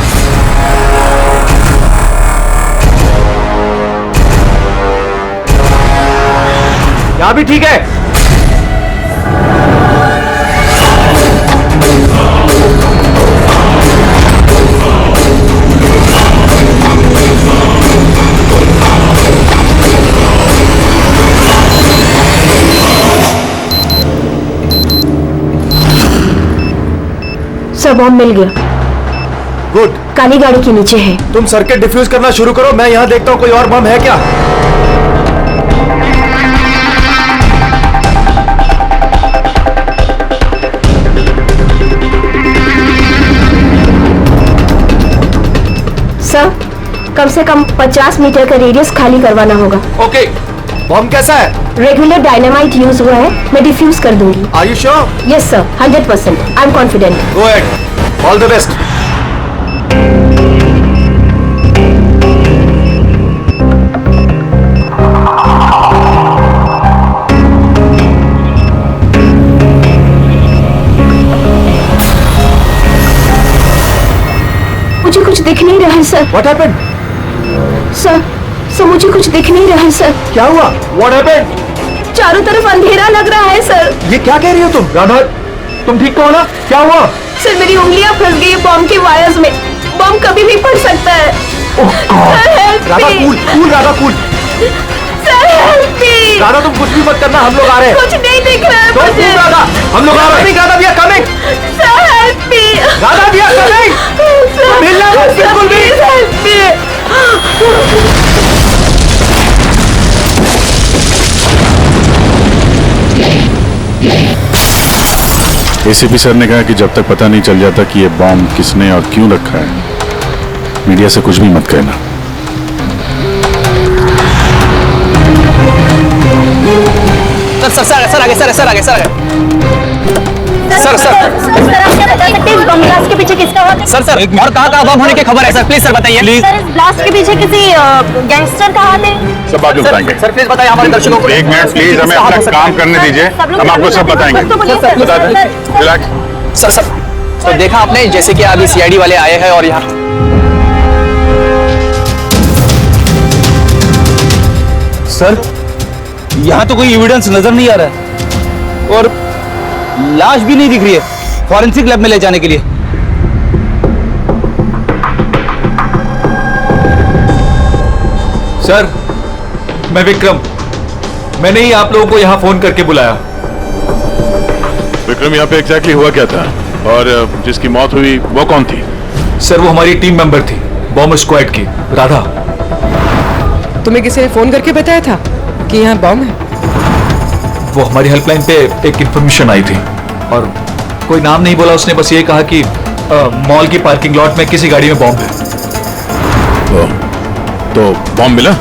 यहां भी ठीक है। सर बॉम्ब मिल गया। गुड। काली गाड़ी के नीचे है। तुम सर्किट डिफ्यूज करना शुरू करो, मैं यहाँ देखता हूँ कोई और बम है क्या। सर कम से कम 50 मीटर का रेडियस खाली करवाना होगा। ओके। बम कैसा है? रेगुलर डायनामाइट यूज हुआ है, मैं डिफ्यूज कर दूंगी। Are you sure? Yes sir, 100%। I am confident. Go ahead, all the best. मुझे कुछ दिख नहीं रहा है सर। What happened? सर मुझे कुछ दिख नहीं रहा है सर। क्या हुआ? What happened? चारों तरफ अंधेरा लग रहा है सर। ये क्या कह रही हो तुम? राधा, तुम ठीक तो हो ना? क्या हुआ? सर मेरी उंगलियां फंस गई बॉम्ब के वायर्स में। बॉम्ब कभी भी फट सकता है। Sir help Radha me. Cool, cool Radha cool. Sir help me. Radha तुम कुछ भी मत करना, हम लोग आ रहे हैं। कुछ नहीं दिख रहा है Don't मुझे। move, राधा, हम लोग आ रहे हैं। Radha, we are coming। Sir help me. Radha, we are coming। तुम हिलना मत बिल्कुल भी। Help me. एसीपी सर ने कहा कि जब तक पता नहीं चल जाता कि ये बॉम्ब किसने और क्यों रखा है, मीडिया से कुछ भी मत कहना। सर आगे आप क्या बता सकते हैं इस बम ब्लास्ट के पीछे किसका हाथ है? सर और कहाँ बम होने की खबर है सर? प्लीज सर बताइए। प्लीज सर इस ब्लास्ट के पीछे किसी गैंगस्टर का हाथ है? सब बात बताएंगे। सर प्लीज बताइए हमारे दर्शकों को। एक मिनट प्लीज, हमें अपना काम करने दीजिए, हम आपको सब बताएंगे। बता दें, रिलैक्स। सर देखा आपने जैसे कि अभी सीआईडी वाले आए हैं और यहाँ सर यहाँ तो कोई एविडेंस नजर नहीं आ रहा है और लाश भी नहीं दिख रही है फॉरेंसिक लैब में ले जाने के लिए। सर मैं विक्रम, मैंने ही आप लोगों को यहाँ फोन करके बुलाया। विक्रम, यहाँ पे एग्जैक्टली हुआ क्या था और जिसकी मौत हुई वो कौन थी? सर वो हमारी टीम मेंबर थी, बॉम्ब स्क्वाड की, राधा। तुम्हें किसी ने फोन करके बताया था कि यहाँ बॉम्ब है? वो हमारी हेल्पलाइन पे एक इंफॉर्मेशन आई थी और कोई नाम नहीं बोला, उसने बस ये कहा कि मॉल की पार्किंग लॉट में किसी गाड़ी में बॉम्ब है। तो बॉम्ब मिला?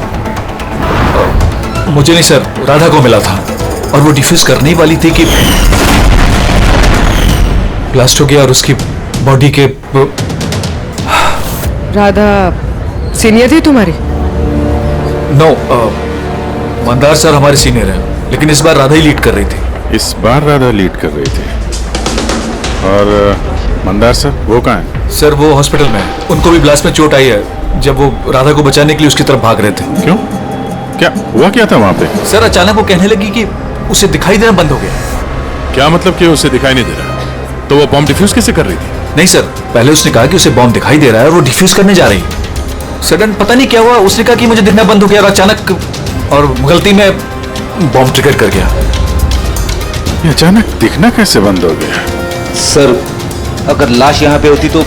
मुझे नहीं सर, राधा को मिला था और वो डिफ्यूज करने ही वाली थी कि ब्लास्ट हो गया और उसकी बॉडी के राधा सीनियर थी तुम्हारी? नो, मंदार सर हमारे सीनियर हैं, लेकिन इस बार राधा ही लीड कर रही थी। इस बार राधा लीड कर रही थी। और मंदार सर वो कहाँ है? सर वो हॉस्पिटल में है, उनको भी ब्लास्ट में चोट आई है जब वो राधा को बचाने के लिए उसकी तरफ भाग रहे थे। क्यों? क्या हुआ क्या था वहां पे? सर अचानक वो कहने लगी कि उसे दिखाई देना बंद हो गया। क्या मतलब कि उसे दिखाई नहीं दे रहा? तो वो बॉम्ब डिफ्यूज कैसे कर रही थी? नहीं सर, पहले उसने कहा कि उसे बॉम्ब दिखाई दे रहा है और वो डिफ्यूज करने जा रही है। सडन पता नहीं क्या हुआ, उसने कहा कि मुझे दिखना बंद हो गया और अचानक और गलती में बॉम्ब ट्रिगर कर गया। ये अचानक दिखना कैसे बंद हो गया? सर अगर लाश यहाँ पे होती तो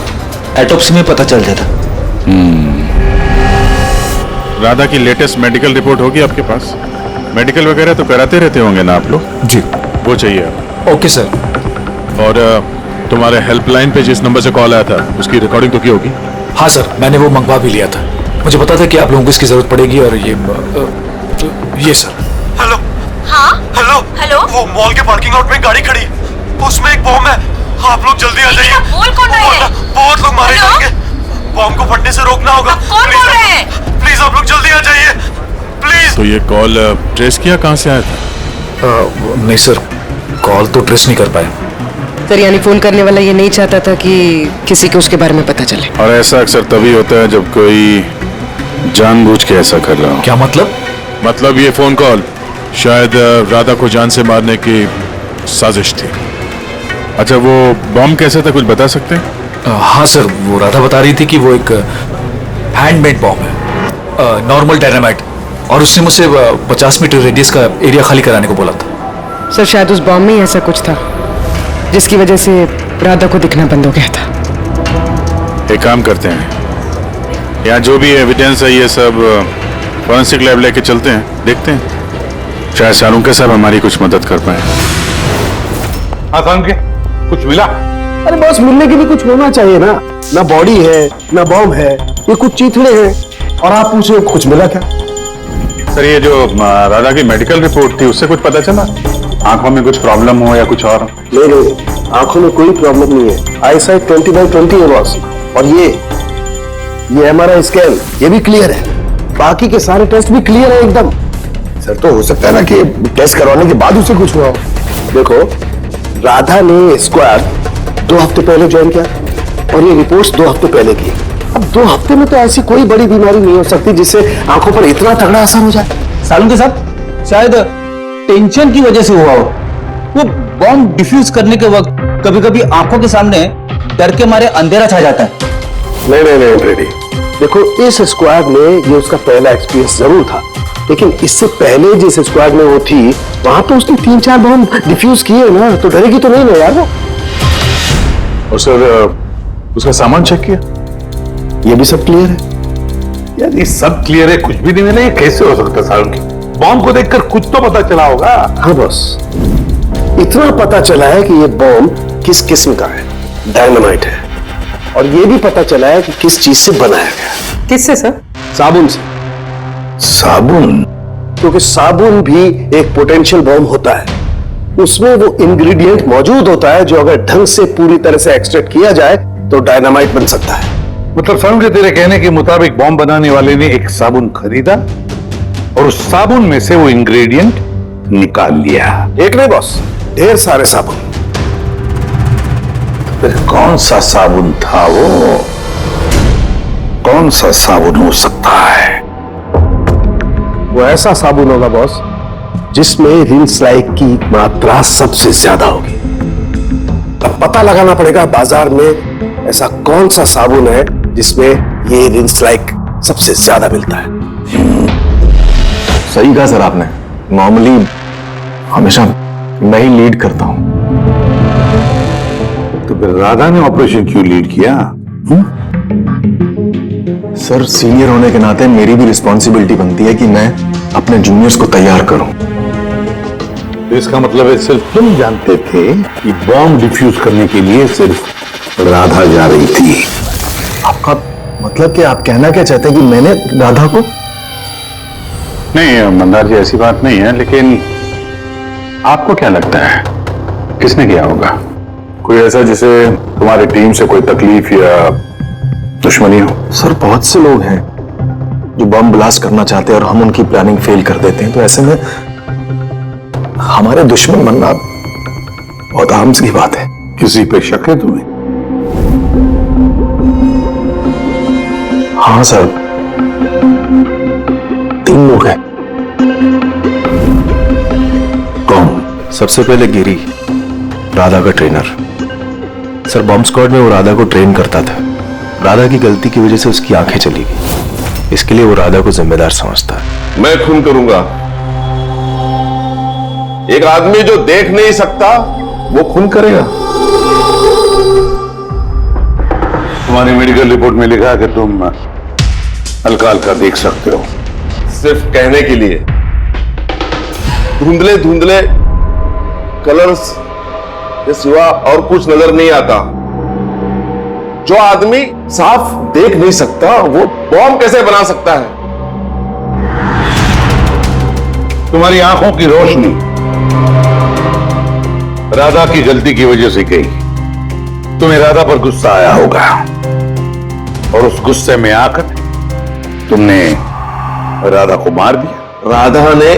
एटोप्सी में पता चल जाता। राधा की लेटेस्ट मेडिकल रिपोर्ट होगी आपके पास? मेडिकल वगैरह तो कराते रहते होंगे ना आप लोग? जी वो चाहिए आप। Okay sir. और तुम्हारे हेल्पलाइन पे जिस नंबर से कॉल आया था उसकी रिकॉर्डिंग तो की होगी? हाँ सर, मैंने वो मंगवा भी लिया था। मुझे पता था कि आप लोगों को इसकी जरूरत पड़ेगी और ये सर। हेलो। हाँ हेलो। हेलो। वो मॉल के पार्किंग लॉट में गाड़ी खड़ी है, उसमें एक बॉम्ब है। आप लोग जल्दी आ जाइए। बोल कौन रहे हैं? बहुत लोग मारे जाएंगे, बॉम्ब को फटने से रोकना होगा। कौन बोल रहे हैं? प्लीज आप लोग जल्दी आ जाइए, तो ये कॉल ट्रेस किया कहां से आया था? नहीं सर, कॉल तो ट्रेस नहीं कर पाए। सर यानी फोन करने वाला ये नहीं चाहता था कि किसी को उसके बारे में पता चले। और ऐसा अक्सर तभी होता है जब कोई जानबूझ के ऐसा कर रहा हो। क्या मतलब? मतलब ये फोन कॉल शायद राधा को जान से मारने की साजिश थी। अच्छा, वो बॉम्ब कैसे था, कुछ बता सकते हैं? हाँ सर, वो राधा बता रही थी कि वो एक हैंडमेड बॉम्ब है, नॉर्मल डायनामाइट, और उसने मुझसे 50 मीटर रेडियस का एरिया खाली कराने को बोला था। सर शायद उस बॉम्ब में ही ऐसा कुछ था जिसकी वजह से राधा को दिखना बंद हो गया था। एक काम करते हैं, यहाँ जो भी एविडेंस है ये सब फॉरेंसिक लैब लेके चलते हैं, देखते हैं शायद सालुंके साहब हमारी कुछ मदद कर पाए। हाँ सालुंके, कुछ मिला? अरे बॉस, मिलने के लिए कुछ होना चाहिए ना। ना बॉडी है, ना बॉम्ब है, ये कुछ चीथड़े हैं और आप पूछे कुछ मिला क्या? सर ये जो राधा की मेडिकल रिपोर्ट थी उससे कुछ पता चला? आंखों में कुछ प्रॉब्लम हो या कुछ और? नहीं, आंखों में कोई प्रॉब्लम नहीं है। आई साइट 20/20 है बॉस। और ये MRI स्कैन ये भी क्लियर है, बाकी के सारे टेस्ट भी क्लियर है एकदम। सर तो हो सकता है ना कि टेस्ट करवाने के बाद उसे कुछ हुआ हो। देखो, राधा ने स्क्वाड 2 हफ्ते पहले ज्वाइन किया और ये रिपोर्ट्स 2 हफ्ते पहले की। अब 2 हफ्ते में तो ऐसी कोई बड़ी बीमारी नहीं हो सकती जिससे आंखों पर इतना तगड़ा असर हो जाए। सालुंके साहब, शायद टेंशन की वजह से हुआ हो। वो बॉम्ब डिफ्यूज करने के वक्त कभी कभी आंखों के सामने डर के मारे अंधेरा छा जाता है। नहीं रेडी, देखो इस स्क्वाड में ये उसका पहला एक्सपीरियंस जरूर था, लेकिन इससे पहले जिस स्क्वाड में वो थी वहां तो उसने 3-4 बॉम्ब डिफ्यूज किए ना, तो डरेगी तो नहीं ना यार वो। और सर उसका सामान चेक किया? ये भी सब क्लियर है यार, ये सब क्लियर है, कुछ भी नहीं मिला, ये कैसे हो सकता है सालुंके? बॉम्ब को देखकर कुछ तो पता चला होगा। हाँ बॉस, इतना पता चला है कि ये बॉम्ब किस किस्म का है, डायनामाइट है, और ये भी पता चला है कि किस चीज से बनाया गया। किससे सर? साबुन से। साबुन? क्योंकि साबुन भी एक पोटेंशियल बॉम्ब होता है, उसमें वो इंग्रेडिएंट मौजूद होता है जो अगर ढंग से पूरी तरह से एक्सट्रैक्ट किया जाए तो डायनामाइट बन सकता है। मतलब सालुंके, तेरे कहने के मुताबिक बॉम्ब बनाने वाले ने एक साबुन खरीदा और उस साबुन में से वो इंग्रेडिएंट निकाल लिया। एक नहीं बॉस, ढेर सारे साबुन। फिर कौन सा साबुन था वो? कौन सा साबुन हो सकता है? वो ऐसा साबुन होगा बॉस जिसमें रिंस लाइक की मात्रा सबसे ज्यादा होगी। अब पता लगाना पड़ेगा बाजार में ऐसा कौन सा साबुन है जिसमें ये रिंस लाइक सबसे ज्यादा मिलता है। सही कहा सर आपने। नॉर्मली हमेशा मैं ही लीड करता हूं। तो फिर राधा ने ऑपरेशन क्यों लीड किया? सर सीनियर होने के नाते मेरी भी रिस्पॉन्सिबिलिटी बनती है कि मैं अपने जूनियर्स को तैयार करूं। तो इसका मतलब है सिर्फ तुम जानते थे कि बॉम्ब डिफ्यूज करने के लिए सिर्फ राधा जा रही थी। आपका मतलब कि आप कहना क्या चाहते हैं कि मैंने राधा को? नहीं मंदार जी, ऐसी बात नहीं है, लेकिन आपको क्या लगता है किसने किया होगा? कोई ऐसा जिसे तुम्हारी टीम से कोई तकलीफ या दुश्मनी हो? सर बहुत से लोग हैं जो बम ब्लास्ट करना चाहते हैं और हम उनकी प्लानिंग फेल कर देते हैं, तो ऐसे में हमारे दुश्मन बनना बहुत आम सी बात है। किसी पे शक है तुम्हें? हाँ सर, 3 लोग हैं। कौन? सबसे पहले गिरी, राधा का ट्रेनर। सर बॉम्ब स्क्वाड में वो राधा को ट्रेन करता था। राधा की गलती की वजह से उसकी आंखें चली गई, इसके लिए वो राधा को जिम्मेदार समझता है। मैं खून करूंगा। एक आदमी जो देख नहीं सकता वो खून करेगा। तुम्हारी मेडिकल रिपोर्ट में लिखा है कि तुम हल्का हल्का देख सकते हो। सिर्फ कहने के लिए। धुंधले धुंधले कलर्स के सिवा और कुछ नजर नहीं आता। जो आदमी साफ देख नहीं सकता वो बॉम्ब कैसे बना सकता है? तुम्हारी आंखों की रोशनी राधा की गलती की वजह से गई। तुम्हें राधा पर गुस्सा आया होगा और उस गुस्से में आकर तुमने राधा को मार दिया। राधा ने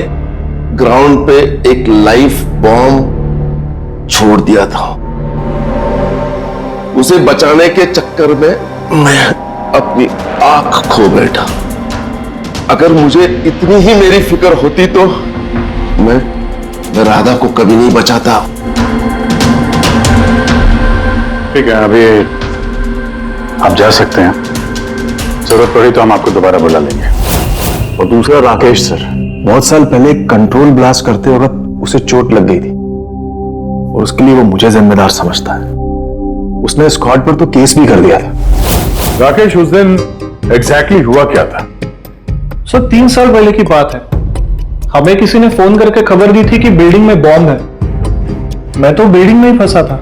ग्राउंड पे एक लाइफ बॉम्ब छोड़ दिया था। उसे बचाने के चक्कर में मैं अपनी आंख खो बैठा। अगर मुझे इतनी ही मेरी फिक्र होती तो मैं राधा को कभी नहीं बचाता। ठीक है, अभी आप जा सकते हैं। जरूरत पड़ी तो हम आपको दोबारा बुला लेंगे। और दूसरा राकेश सर, बहुत साल पहले कंट्रोल ब्लास्ट करते वक्त उसे चोट लग गई थी और उसके लिए वो मुझे जिम्मेदार समझता है। उसने स्क्वाड पर तो केस भी कर दिया था। राकेश, उस दिन एग्जैक्टली हुआ क्या था? सर 3 साल पहले की बात है। हमें किसी ने फोन करके खबर दी थी कि बिल्डिंग में बॉम्ब है। मैं तो बिल्डिंग में ही फंसा था।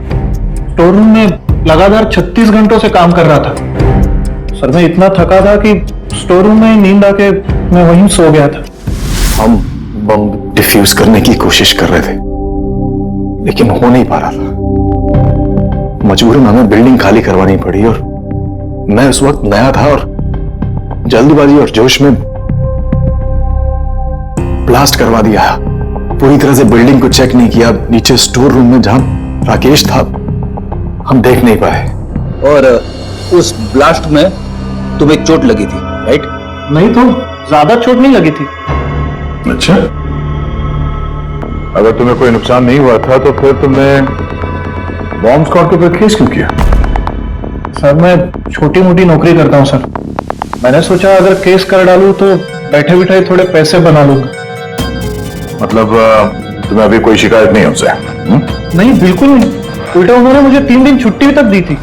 स्टोर रूम में लगातार 36 घंटों से काम कर रहा था। सर मैं इतना थका था कि स्टोर रूम में नींद आके मैं वहीं सो गया था। हम बम डिफ्यूज करने की कोशिश कर रहे थे लेकिन हो नहीं पा रहा था। मजबूरन हमें बिल्डिंग खाली करवानी पड़ी और मैं उस वक्त नया था और जल्दबाजी और जोश में ब्लास्ट करवा दिया। पूरी तरह से बिल्डिंग को चेक नहीं किया। नीचे स्टोर रूम में जहां राकेश था हम देख नहीं पाए। और उस ब्लास्ट में तुम्हें चोट लगी थी, राइट? नहीं तो ज्यादा चोट नहीं लगी थी। अच्छा, अगर तुम्हें कोई नुकसान नहीं हुआ था तो फिर तुमने बॉम्ब स्क्वाड के ऊपर केस क्यों किया? सर मैं छोटी मोटी नौकरी करता हूँ सर। मैंने सोचा अगर केस कर डालूं तो बैठे बिठाए थोड़े पैसे बना लूंगा। मतलब तुम्हें अभी कोई शिकायत नहीं उनसे? नहीं, बिल्कुल नहीं। उल्टा उन्होंने मुझे 3 दिन छुट्टी तक दी थी।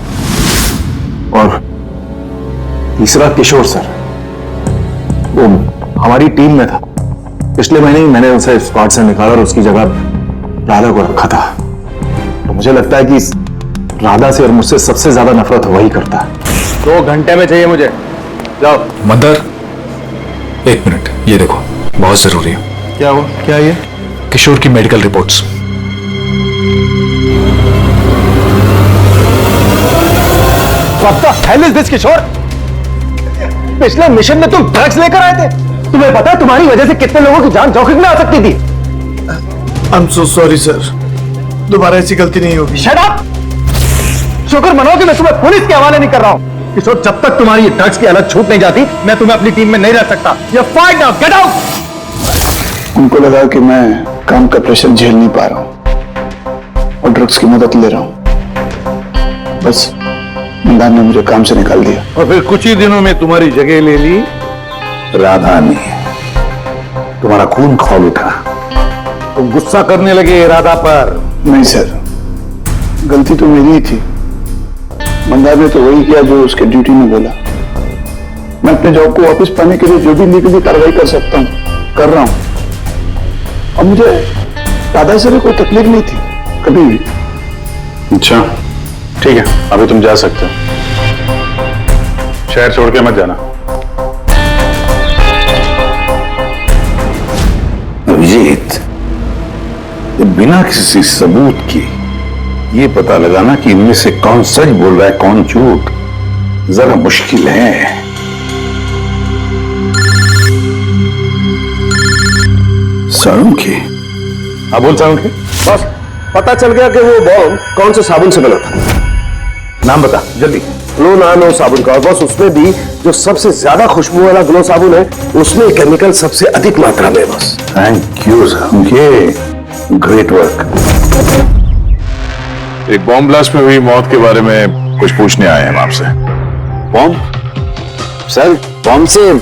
और तीसरा किशोर सर, वो हमारी टीम में था। पिछले महीने ही मैंने उसे स्क्वाड से निकाला और उसकी जगह राधा को रखा था। तो मुझे लगता है कि राधा से और मुझसे सबसे ज्यादा नफरत वही करता है। 2 घंटे में चाहिए मुझे। जाओ। मंदर, 1 मिनट, ये देखो, बहुत जरूरी है। क्या हुआ? क्या ये? किशोर की medical reports. What the hell is this, किशोर? पिछले मिशन में तुम ड्रग्स लेकर आए थे। तुम्हें पता है तुम्हारी वजह से कितने लोगों की जान जोखिम में आ सकती थी। I'm so sorry सर, दोबारा ऐसी गलती नहीं होगी। Shut up! शुक्र मनाओ कि मैं तुम्हें पुलिस के हवाले नहीं कर रहा हूं। किशोर, जब तक तुम्हारी ड्रग्स की अलग छूट नहीं जाती मैं तुम्हें अपनी टीम में नहीं रह सकता। You're fired now, get out! उनको लगा कि मैं काम का प्रेशर झेल नहीं पा रहा हूं और ड्रग्स की मदद ले रहा हूं। बस मंदार ने मुझे काम से निकाल दिया। और फिर कुछ ही दिनों में तुम्हारी जगह ले ली राधा ने। तुम्हारा खून खौल उठा, तुम गुस्सा करने लगे राधा पर। नहीं सर, गलती तो मेरी ही थी। मंदार ने तो वही किया जो उसके ड्यूटी में बोला। मैं अपने जॉब को वापस पाने के लिए जो भी लीगली कार्रवाई कर सकता हूँ कर रहा हूँ। और मुझे राधा से भी कोई तकलीफ नहीं थी कभी भी। अच्छा, ठीक है, अभी तुम जा सकते हो। शहर छोड़ के मत जाना। अभिजीत, बिना किसी सबूत के ये पता लगाना कि इनमें से कौन सच बोल रहा है कौन झूठ, जरा मुश्किल है। साळुंखे? हाँ बोल साळुंखे। बस पता चल गया कि वो बॉम्ब कौन से साबुन से बना था। नाम बता जल्दी। ग्लो नानो साबुन का, और बस उसमें भी जो सबसे ज्यादा खुशबू वाला ग्लो साबुन है उसमें केमिकल सबसे अधिक मात्रा में। बस thank you Salunkhe, great work. एक बॉम्ब ब्लास्ट में हुई मौत के बारे में कुछ पूछने आए हैं हम आपसे। बॉम्ब? सर बॉम्ब से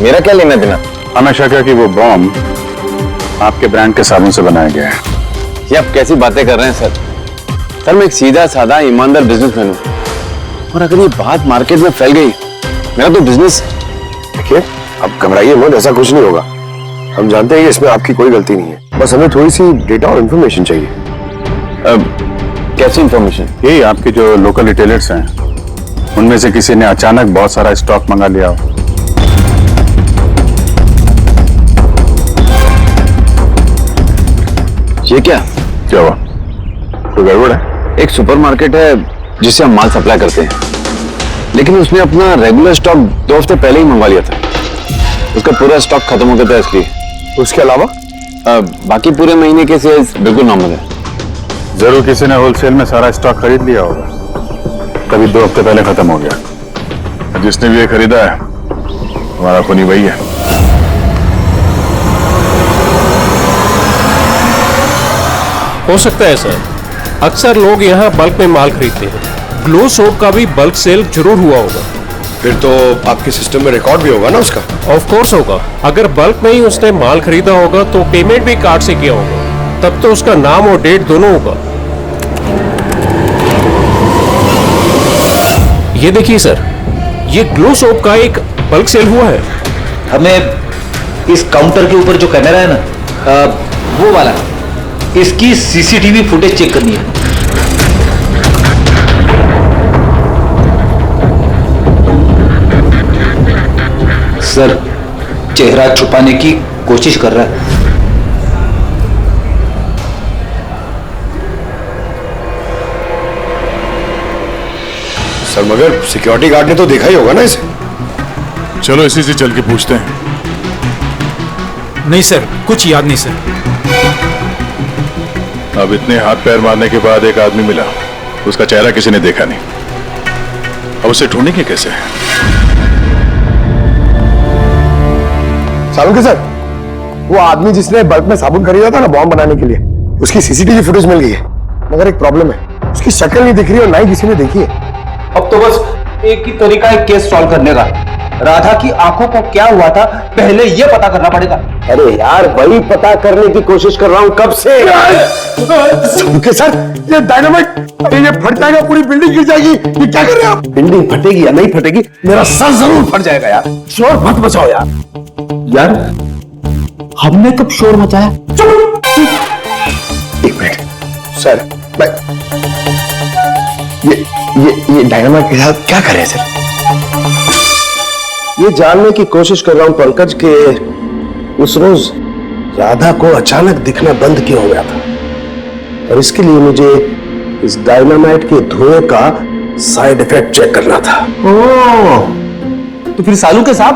मेरा क्या लेना देना? हमेशा क्या कि वो बॉम्ब आपके ब्रांड के साबुन से बनाया गया है। ये आप कैसी बातें कर रहे हैं सर? सर मैं एक सीधा साधा ईमानदार बिजनेसमैन हूँ और अगर ये बात मार्केट में फैल गई मेरा तो बिजनेस। देखिए अब घबराइए मत, ऐसा कुछ नहीं होगा। हम जानते हैं कि इसमें आपकी कोई गलती नहीं है। बस हमें थोड़ी सी डेटा और इंफॉर्मेशन चाहिए। कैसी इंफॉर्मेशन? यही आपके जो लोकल रिटेलर्स हैं उनमें से किसी ने अचानक बहुत सारा स्टॉक मंगा लिया हो। ये क्या हुआ? कोई गड़बड़ है? एक सुपरमार्केट है जिससे हम माल सप्लाई करते हैं, लेकिन उसने अपना रेगुलर स्टॉक 2 हफ्ते पहले ही मंगवा लिया था। उसका पूरा स्टॉक खत्म हो गया था इसलिए। उसके अलावा बाकी पूरे महीने के सेल्स बिल्कुल नॉर्मल है। जरूर किसी ने होलसेल में सारा स्टॉक खरीद लिया होगा, तभी 2 हफ्ते पहले खत्म हो गया। जिसने भी ये खरीदा है हमारा खूनी वही है। हो सकता है सर, अक्सर लोग यहाँ बल्क में माल खरीदते हैं। ग्लो सोप का भी बल्क सेल जरूर हुआ होगा। फिर तो आपके सिस्टम में रिकॉर्ड भी होगा ना उसका? ऑफ कोर्स होगा। अगर बल्क में ही उसने माल खरीदा होगा तो पेमेंट भी कार्ड से किया होगा, तब तो उसका नाम और डेट दोनों होगा। ये देखिए सर, ये ग्लो सोप का एक बल्क सेल हुआ है। हमें इस काउंटर के ऊपर जो कैमरा है ना, वो वाला, इसकी सीसीटीवी फुटेज चेक करनी है। सर, चेहरा छुपाने की कोशिश कर रहा है। सर मगर सिक्योरिटी गार्ड ने तो देखा ही होगा ना इसे। चलो इसी से चल के पूछते हैं। नहीं सर, कुछ याद नहीं सर। अब इतने हाथ पैर मारने के बाद एक आदमी मिला, उसका चेहरा किसी ने देखा नहीं। अब उसे ढूंढेंगे कैसे? सालुंके सर, वो आदमी जिसने बल्क में साबुन खरीदा था ना बॉम्ब बनाने के लिए, उसकी सीसीटीवी फुटेज मिल गई है। मगर एक प्रॉब्लम है, उसकी शक्ल नहीं दिख रही और ना ही किसी ने देखी है। अब तो बस एक ही तरीका है केस सॉल्व करने का। राधा की आंखों को क्या हुआ था, पहले ये पता करना पड़ेगा। अरे यार, वही पता करने की कोशिश कर रहा हूँ कब से। सालुंके सर, ये डायनामाइट, ये फट जाएगा, पूरी बिल्डिंग गिर जाएगी। ये क्या कर रहे हैं आप? बिल्डिंग फटेगी या नहीं फटेगी, मेरा सर जरूर फट जाएगा यार। शोर मत मचाओ यार। यार, हमने कब शोर मचाया? एक मिनट सर, मैं ये डायनामाइट के साथ क्या करें सर? ये जानने की कोशिश कर रहा हूं पंकज के उस रोज राधा को अचानक दिखना बंद क्यों हो गया था, और इसके लिए मुझे इस डायनामाइट के धुएं का साइड इफेक्ट चेक करना था। ओह, तो फिर सालुंके साहब,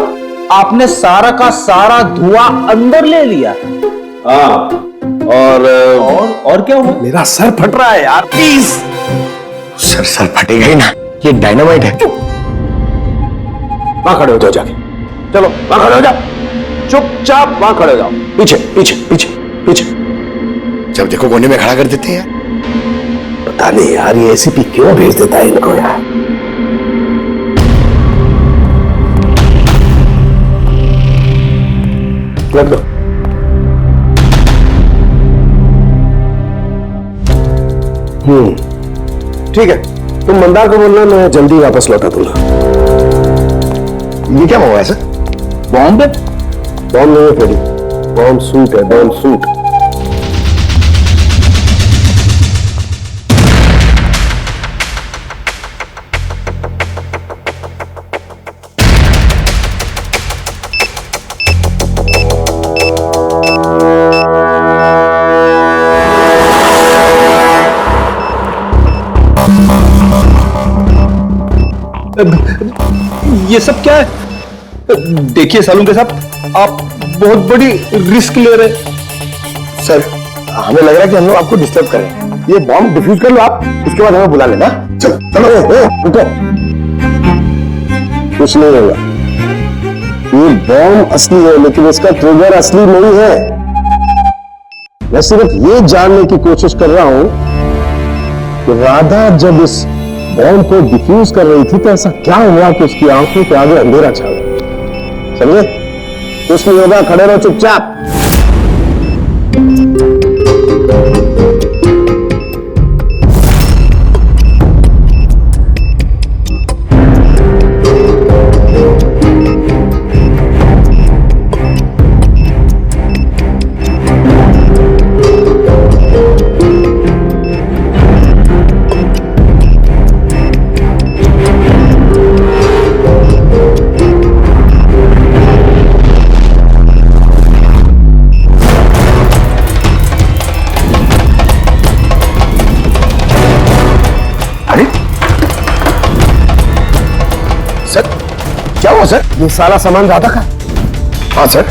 आपने सारा का सारा धुआं अंदर ले लिया? हाँ, और क्या हुआ? मेरा सर फट रहा है यार, प्लीज। सर फटेगा ही ना, ये डायनामाइट है। वहां खड़े हो जाओ जाके, चलो वहां खड़े हो जाओ, चुपचाप वहां खड़े हो जाओ। पीछे पीछे पीछे पीछे, जब देखो कोने में खड़ा कर देते हैं यार। पता नहीं यार, ये एसीपी क्यों भेज देता है इनको यार। रख दो। ठीक है, तुम मंदार को बोलना, मैं जल्दी वापस लौटा दूंगा। ये क्या हुआ है सर? बॉम्ब है? बॉम्ब नहीं है फ्रेडी, बॉम्ब सूट है, बॉम्ब सूट। ये सब क्या है? देखिए सालुंके साहब, आप बहुत बड़ी रिस्क ले रहे हैं। सर, हमें लग रहा है कि हम लोग आपको डिस्टर्ब करें। ये बॉम्ब डिफ्यूज कर लो आप, इसके बाद हमें बुला लेना। चलो चलो, रुको, कुछ नहीं होगा। ये बॉम्ब असली है, लेकिन इसका ट्रिगर असली नहीं है। मैं सिर्फ ये जानने की कोशिश कर रहा हूं कि राधा जब इस बॉम्ब को डिफ्यूज कर रही थी तो ऐसा क्या हुआ कि उसकी आंखों के आगे अंधेरा छा गया। समझे? कुछ नहीं होगा, खड़े रहो चुपचाप। सर, ये सारा सामान राधा का? हाँ सर,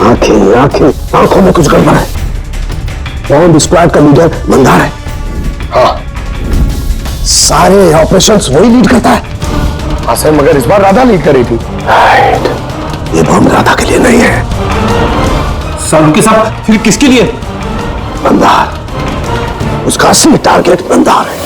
आंखें आंखें आंखों में कुछ गड़बड़ है। बॉम्ब स्क्वाड का लीडर मंदार है। हाँ, सारे ऑपरेशंस वही लीड करता है। हाँ सर, मगर इस बार राधा लीड करी थी। राइट, ये बॉम्ब राधा के लिए नहीं है। सर उनके साथ फिर किसके लिए? मंदार, उसका असली टारगेट मंदार है।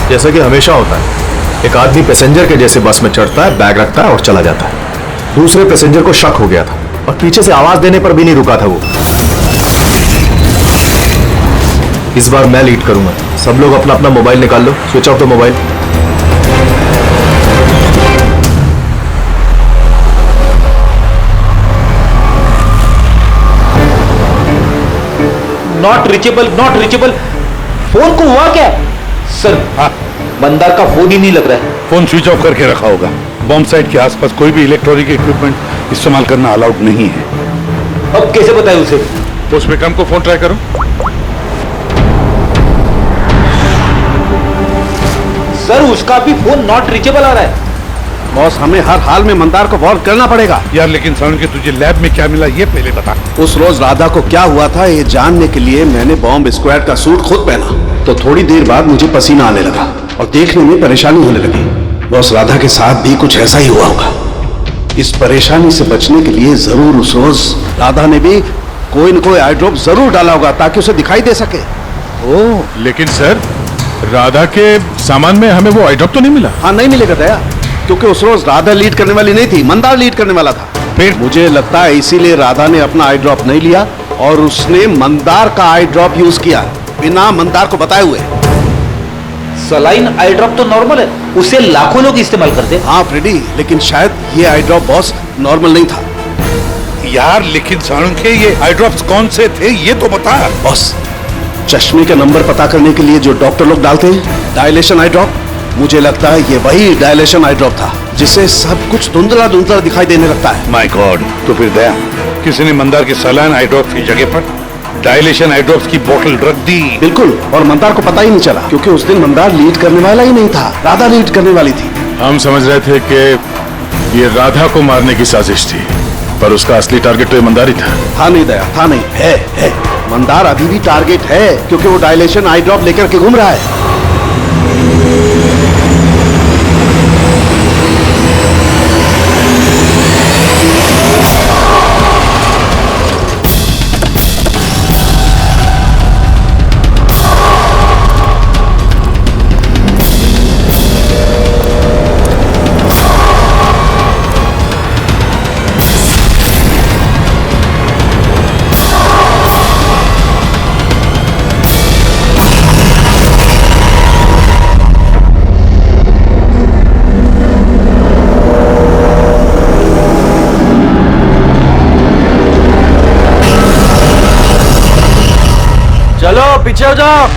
जैसा कि हमेशा होता है, एक आदमी पैसेंजर के जैसे बस में चढ़ता है, बैग रखता है और चला जाता है। दूसरे पैसेंजर को शक हो गया था और पीछे से आवाज देने पर भी नहीं रुका था वो। इस बार मैं लीड करूंगा। सब लोग अपना अपना मोबाइल निकाल लो, switch off the mobile. Not reachable, not reachable. Phone को हुआ क्या सर? हाँ, मंदार का फोन ही नहीं लग रहा है। फोन स्विच ऑफ करके रखा होगा। बॉम्ब साइट के आसपास कोई भी इलेक्ट्रॉनिक इक्विपमेंट इस्तेमाल करना अलाउड नहीं है। अब कैसे बताए उसे? पोस्ट विक्रम को फोन ट्राई करो। सर उसका भी फोन नॉट रीचेबल आ रहा है। बॉस, हमें हर हाल में मंदार को वॉर करना पड़ेगा। यार लेकिन साउंड के तुझे लैब में क्या मिला ये पहले बता। उस रोज राधा को क्या हुआ था ये जानने के लिए मैंने बॉम्ब स्क्वाड का सूट खुद पहना, तो थोड़ी देर बाद मुझे पसीना आने लगा और देखने में परेशानी होने लगी। बॉस, राधा के साथ भी कुछ ऐसा ही हुआ होगा। इस परेशानी से बचने के लिए जरूर उस रोज राधा ने भी कोई न कोई आई ड्रॉप जरूर डाला होगा ताकि उसे दिखाई दे सके। ओह, लेकिन सर राधा के सामान में हमें वो आई ड्रॉप तो नहीं मिला। हाँ, नहीं मिलेगा दया, क्योंकि उस रोज राधा लीड करने वाली नहीं थी, मंदार लीड करने वाला था। फिर मुझे लगता है इसीलिए राधा ने अपना आई ड्रॉप नहीं लिया और उसने मंदार का आई ड्रॉप यूज किया बिना मंदार को बताए हुए। सलाइन आई ड्रॉप तो नॉर्मल है, उसे लाखों लोग इस्तेमाल करते हैं। हाँ फ्रेडी, लेकिन शायद ये आई ड्रॉप बॉस नॉर्मल नहीं था। यार लेकिन साउंड के ये आई ड्रॉप्स कौन से थे ये तो बता। बॉस, चश्मे का नंबर पता करने के लिए जो डॉक्टर लोग डालते हैं, डायलेशन आई ड्रॉप, मुझे लगता है ये वही डायलेशन आई ड्रॉप था जिससे सब कुछ धुंधला धुंधला दिखाई देने लगता है। माय गॉड, तो फिर दया किसी ने मंदार के सलाइन आई ड्रॉप की जगह पर डायलेशन आई ड्रॉप्स की बोतल रख दी। बिल्कुल, और मंदार को पता ही नहीं चला क्योंकि उस दिन मंदार लीड करने वाला ही नहीं था, राधा लीड करने वाली थी। हम समझ रहे थे कि ये राधा को मारने की साजिश थी, पर उसका असली टारगेट तो ईमानदार ही था। था नहीं दया, था नहीं, है। मंदार अभी भी टारगेट है क्योंकि वो डायलेशन आई ड्रॉप लेकर के घूम रहा है। चलो पीछे हो जाओ।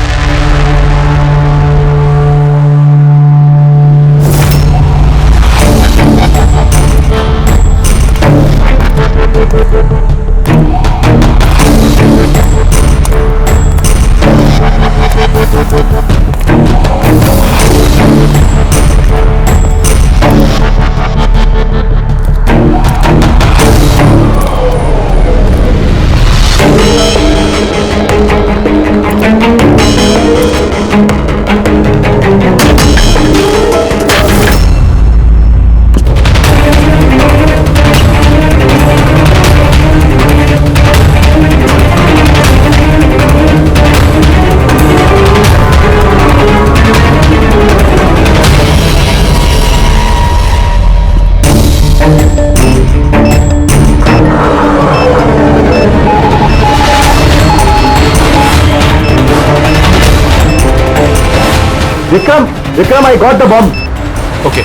Vikram, I got the bomb. Okay,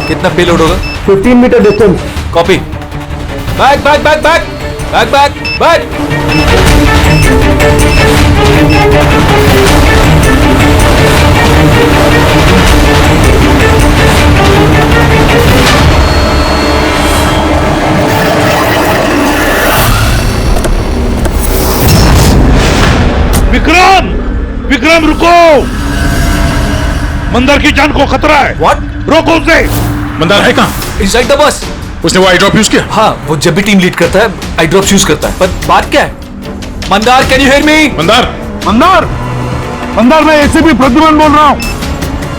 कितना पेलोड होगा? 15 metre distance. Copy. Back back back back back back back. Vikram, Vikram रुको, मंदार की जान को खतरा है। What? रोको उसे। मंदार है कहाँ? Inside the bus. उसने वो आई ड्रॉप यूज किया? हाँ, वो जब भी टीम लीड करता है आई ड्रॉप यूज करता है। पर बात क्या है? Mandar, can you hear me? Mandar, Mandar, Mandar, मैं एसीपी प्रद्युमन बोल रहा हूँ।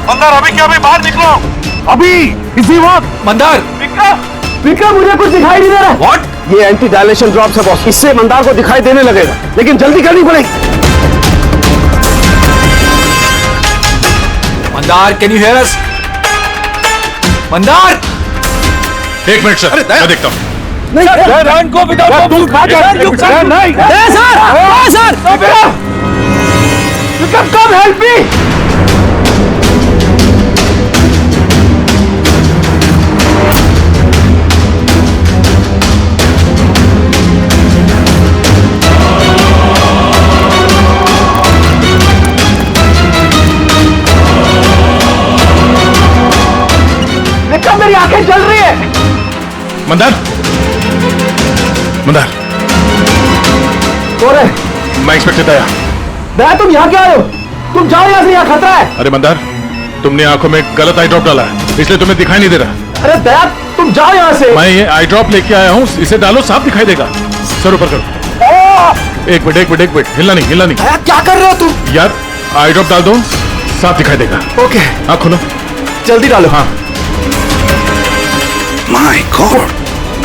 मंदार, अभी क्या मैं बाहर निकला हूँ? अभी इसी वक्त। मंदार, विक्रम, मुझे कुछ दिखाई नहीं दे रहा। व्हाट? ये एंटी डायलेशन ड्रॉप है बॉस, इससे मंदार को दिखाई देने लगेगा, लेकिन जल्दी करनी पड़ेगी। मंदार, कैन यू हियर अस? मंदार, एक मिनट सर, मैं देखता हूँ। नहीं सर, विक्रम, कम हेल्प मी। विक्रम, मेरी आंखें जल रही है। मंदार, मंदार, कौन है? मैं इंस्पेक्टर दया। दया, तुम यहाँ क्या आए हो? तुम जाओ यहाँ से, यहाँ खतरा है। अरे मंदार, तुमने आंखों में गलत आई ड्रॉप डाला है, इसलिए तुम्हें दिखाई नहीं दे रहा। अरे दया, तुम जाओ यहाँ से। मैं ये आई ड्रॉप लेके आया हूँ, इसे डालो, साफ दिखाई देगा। सर ऊपर करो। एक मिनट, एक मिनट, एक मिनट, हिलना नहीं, हिलना नहीं। दया, क्या कर रहे हो तुम? यार, आई ड्रॉप डाल दो, साफ दिखाई देगा। ओके, आँख खोलो, जल्दी डालो। हाँ। माय गॉड,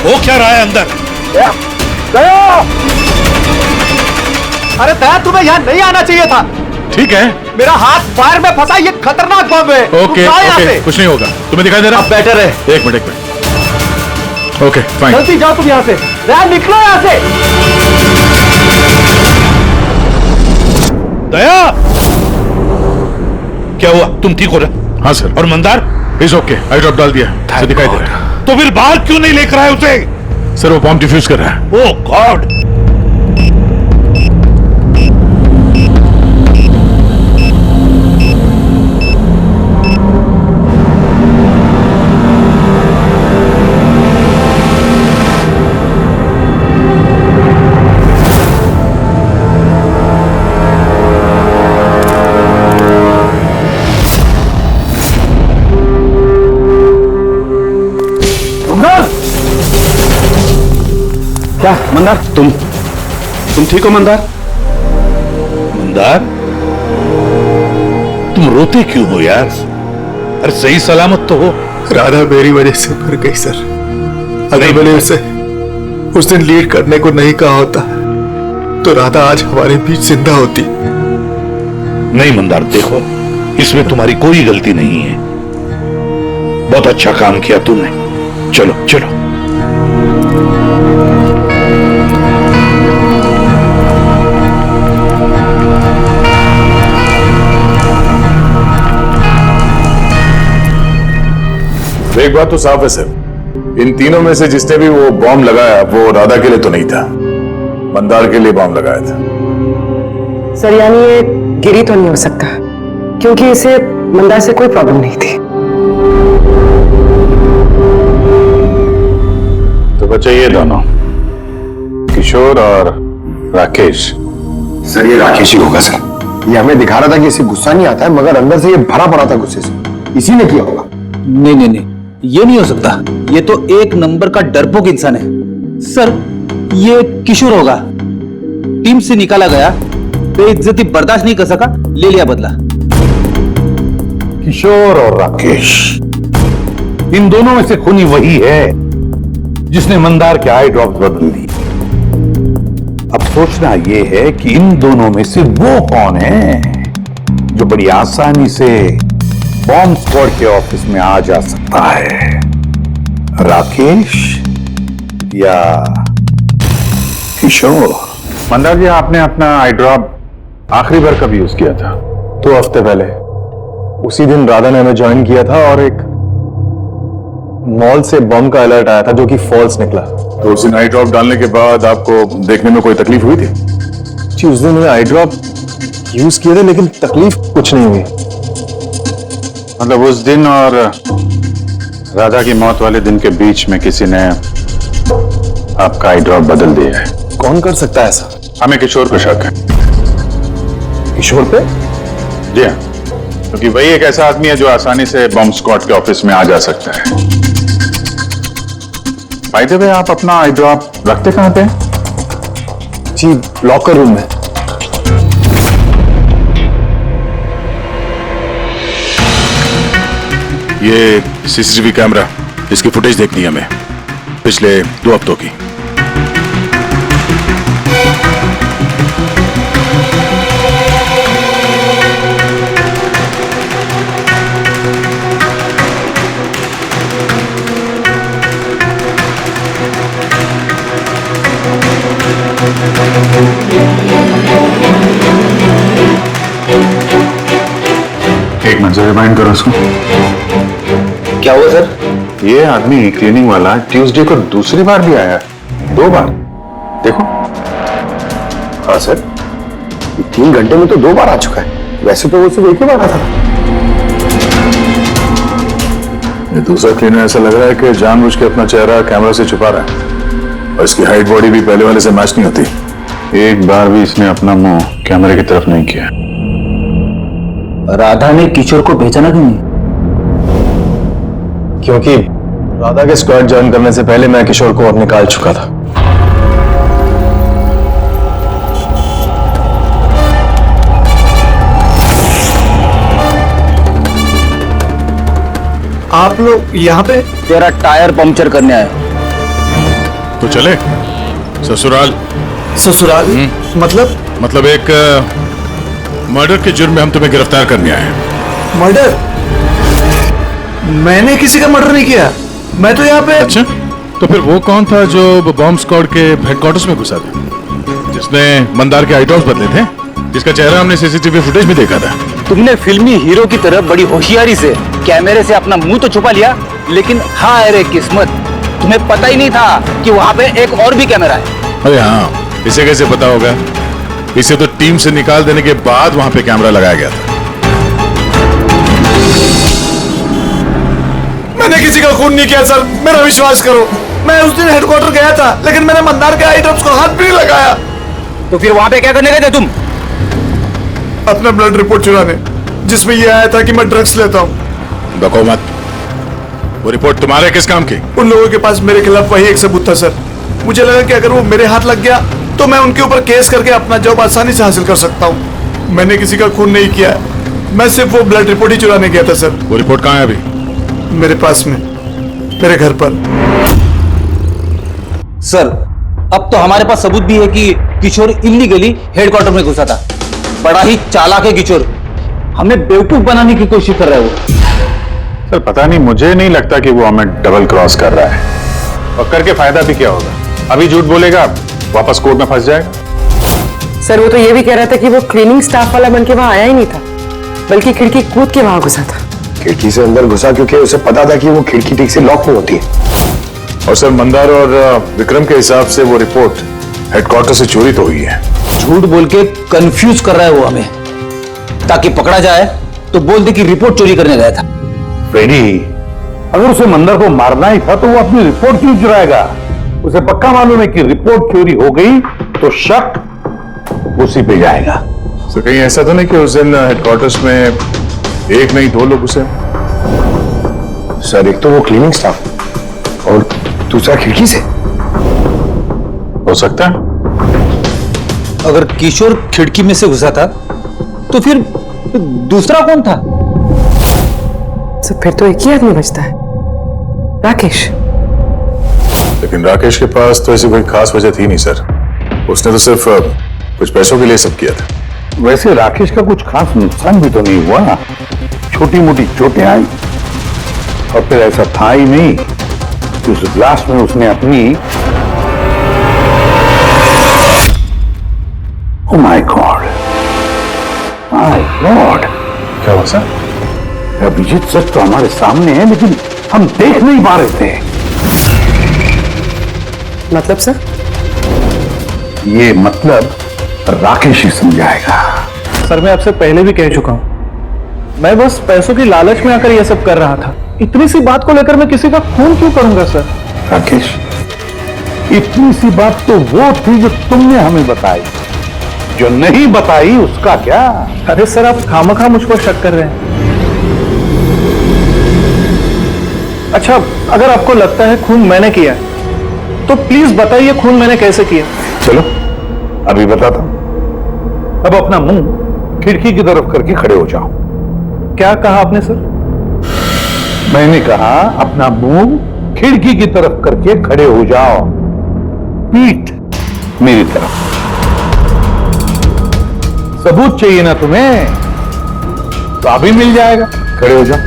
वो क्या रहा है अंदर? दया, दया! अरे दया, तुम्हें यहाँ नहीं आना चाहिए था। ठीक है, मेरा हाथ फायर में फंसा, ये खतरनाक बम है। ओके, ओके, कुछ नहीं होगा। तुम्हें दिखाई दे रहा? अब बेटर है। एक मिनट, एक मिनट। Okay, fine. जल्दी जाओ तुम यहाँ से। दया, निकलो यहाँ से। दया, क्या हुआ? तुम ठीक हो रहे? हाँ सर। और Mandar? Is okay, I drop डाल दिया, इसे दिखाई दे रहा है। तो फिर बाहर क्यों नहीं लेकर आए उसे? सर, वो बॉम्ब डिफ्यूज कर रहा है। ओह गॉड! क्या मंदार, तुम ठीक हो मंदार? मंदार, तुम रोते क्यों हो यार? अरे सही सलामत तो हो। राधा मेरी वजह से मर गई सर। अगर मैंने उसे उस दिन लीड करने को नहीं कहा होता तो राधा आज हमारे बीच जिंदा होती। नहीं मंदार, देखो, इसमें तुम्हारी कोई गलती नहीं है। बहुत अच्छा काम किया तुमने। चलो चलो। एक बात तो साफ है सर, इन तीनों में से जिसने भी वो बॉम्ब लगाया वो राधा के लिए तो नहीं था, मंदार के लिए बॉम्ब लगाया था। सर, यानी ये गिरी तो नहीं हो सकता, क्योंकि इसे मंदार से कोई प्रॉब्लम नहीं थी। तो बच्चे ये दोनों, किशोर और राकेश। सर, ये राकेश ही होगा सर। ये हमें दिखा रहा था कि इसे गुस्सा नहीं आता है, मगर अंदर से ये भरा पड़ा था गुस्से से। इसी ने किया होगा। नहीं नहीं नहीं, ये नहीं हो सकता। ये तो एक नंबर का डरपोक इंसान है सर। ये किशोर होगा, टीम से निकाला गया, बेइज्जती बर्दाश्त नहीं कर सका, ले लिया बदला। किशोर और राकेश, इन दोनों में से खूनी वही है जिसने मंदार के आई ड्रॉप्स बदल दी। अब सोचना यह है कि इन दोनों में से वो कौन है जो बड़ी आसानी से बॉम्ब स्क्वाड के ऑफिस में आ जा सकता है, राकेश या किशोर? मंदार जी, आपने अपना आई ड्रॉप आखिरी बार कब यूज किया था? 2 हफ्ते पहले। उसी दिन राधा ने हमें ज्वाइन किया था और एक मॉल से बम का अलर्ट आया था जो कि फॉल्स निकला। तो उस दिन आई ड्रॉप डालने के बाद आपको देखने में कोई तकलीफ हुई थी? जी, उस दिन मैंने आई ड्रॉप यूज किए थे, लेकिन तकलीफ कुछ नहीं हुई। मतलब उस दिन और राधा की मौत वाले दिन के बीच में किसी ने आपका आई ड्रॉप बदल दिया है। कौन कर सकता है ऐसा? हमें किशोर को शक है। किशोर पे? जी हाँ, क्योंकि वही एक ऐसा आदमी है जो आसानी से बॉम्ब स्क्वाड के ऑफिस में आ जा सकता है। बाय द वे, आप अपना आई ड्रॉप रखते कहाँ पे? जी, लॉकर रूम में। ये सीसीटीवी कैमरा, इसकी फुटेज देखनी है हमें पिछले 2 हफ्तों की। एक मिनट से रिमाइंड करो उसको। क्या हुआ सर? ये आदमी क्लीनिंग वाला ट्यूसडे को दूसरी बार भी आया है, 2 बार। देखो। हाँ सर, 3 घंटे में तो 2 बार आ चुका है। वैसे तो वो सिर्फ 1 ही बार आता था। ये दूसरा क्लीनर ऐसा लग रहा है कि जानबूझ के अपना चेहरा कैमरा से छुपा रहा है, और इसकी हाइट बॉडी भी पहले वाले से मैच नहीं होती। एक बार भी इसने अपना मुंह कैमरे की तरफ नहीं किया। राधा ने किशोर को पहचाना क्यों नहीं? क्योंकि राधा के स्क्वाड ज्वाइन करने से पहले मैं किशोर को अब निकाल चुका था। आप लोग यहाँ पे? तेरा टायर पंक्चर करने आए। तो चले ससुराल। ससुराल? मतलब एक मर्डर के जुर्म में हम तुम्हें गिरफ्तार करने आए हैं। मर्डर? मैंने किसी का मर्डर नहीं किया। मैं तो यहाँ पे। अच्छा, तो फिर वो कौन था जो बॉम्ब स्क्वाड के हेडक्वार्टर्स में घुसा था, जिसने मंदार के आइटम्स बदले थे, जिसका चेहरा हमने सीसीटीवी फुटेज में देखा था? तुमने फिल्मी हीरो की तरह बड़ी होशियारी से कैमरे से अपना मुंह तो छुपा लिया, लेकिन हाय रे किस्मत, तुम्हें पता ही नहीं था कि वहां पे एक और भी कैमरा है। अरे हाँ, इसे कैसे पता होगा? इसे तो टीम से निकाल देने के बाद वहां पे कैमरा लगाया गया था। मैंने किसी का खून नहीं किया सर, मेरा विश्वास करो। मैं उस दिन हेडक्वार्टर गया था, लेकिन मैंने मंदार के आइटम्स को हाथ भी नहीं लगाया। तो फिर वहां पे क्या करने गए थे तुम? अपना ब्लड रिपोर्ट चुराने, जिसमें यह आया था कि मैं ड्रग्स लेता हूँ। बको मत। वो रिपोर्ट तुम्हारे किस काम की? उन लोगों के पास मेरे खिलाफ वही एक सबूत था सर। मुझे लगा कि अगर वो मेरे हाथ लग गया तो मैं उनके ऊपर केस करके अपना जॉब आसानी से हासिल कर सकता हूँ। मैंने किसी का खून नहीं किया, मैं सिर्फ वो ब्लड रिपोर्ट ही चुराने गया था सर। वो रिपोर्ट कहाँ है अभी? मेरे पास में, मेरे घर पर। सर, अब तो हमारे पास सबूत भी है कि किशोर इल्लीगली हेडक्वार्टर में घुसा था। बड़ा ही चालाक है किशोर, हमें बेवकूफ बनाने की कोशिश कर रहा है वो। सर पता नहीं, मुझे नहीं लगता कि वो हमें डबल क्रॉस कर रहा है, और करके फायदा भी क्या होगा? अभी झूठ बोलेगा, वापस कोर्ट में फंस जाएगा। सर वो तो ये भी कह रहा था कि वो क्लीनिंग स्टाफ वाला बन के वहां आया ही नहीं था, बल्कि खिड़की कूद के वहां घुसा था। खिड़की से अंदर घुसा क्योंकि उसे पता था कि वो खिड़की ठीक से लॉक नहीं होती है। और सर, मंदार और विक्रम के हिसाब से वो रिपोर्ट हेडक्वार्टर से चोरी तो हुई है। झूठ बोल के कंफ्यूज कर रहा है वो हमें, ताकि पकड़ा जाए तो बोल दे कि रिपोर्ट चोरी करने गया था। फ्रेडी, अगर उसे मंदार को मारना ही था तो वो अपनी रिपोर्ट क्यों चुराएगा? उसे पक्का मालूम है कि रिपोर्ट चोरी हो गई तो शक उसी पे जाएगा। सर कहीं ऐसा तो नहीं कि उस दिन हेडक्वार्टर्स में एक नहीं 2 लोग उसे? सर एक तो वो क्लीनिंग स्टाफ और दूसरा खिड़की से। हो सकता है। अगर किशोर खिड़की में से घुसा था तो फिर दूसरा कौन था? तो फिर तो एक ही आदमी बचता है, राकेश। लेकिन राकेश के पास तो ऐसी कोई खास वजह थी नहीं सर। उसने तो सिर्फ कुछ पैसों के लिए सब किया था। वैसे राकेश का कुछ खास नुकसान भी तो नहीं हुआ ना, छोटी मोटी चोटें आई, और फिर ऐसा था ही नहीं कि उस ग्लास में उसने अपनी oh my God, my God, क्या हुआ सर? अभिजीत सच तो हमारे सामने है, लेकिन हम देख नहीं पा रहे थे। मतलब सर? ये मतलब राकेश ही समझाएगा। सर मैं आपसे पहले भी कह चुका हूं, मैं बस पैसों की लालच में आकर यह सब कर रहा था। इतनी सी बात को लेकर मैं किसी का खून क्यों करूंगा सर? राकेश, इतनी सी बात तो वो थी जो तुमने हमें बताई, जो नहीं बताई उसका क्या? अरे सर आप खामखा मुझ पर शक कर रहे हैं। अच्छा, अगर आपको लगता है खून मैंने किया तो प्लीज बताइए खून मैंने कैसे किया। चलो अभी बताता हूं। अब अपना मुंह खिड़की की तरफ करके खड़े हो जाओ। क्या कहा आपने सर? मैंने कहा अपना मुंह खिड़की की तरफ करके खड़े हो जाओ, पीठ मेरी तरफ। सबूत चाहिए ना तुम्हें, तो अभी मिल जाएगा। खड़े हो जाओ।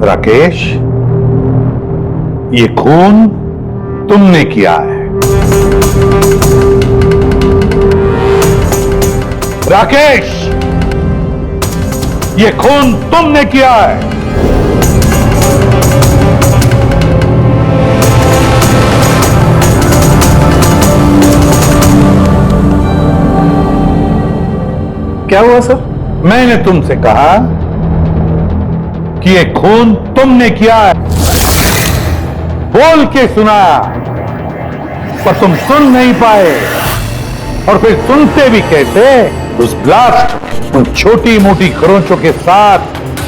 राकेश, ये खून तुमने किया है। राकेश, ये खून तुमने किया है। क्या हुआ सर? मैंने तुमसे कहा कि ये खून तुमने किया है, बोल के सुना, पर तुम सुन नहीं पाए। और फिर सुनते भी कैसे? उस ब्लास्ट, उन छोटी मोटी खरोंचों के साथ,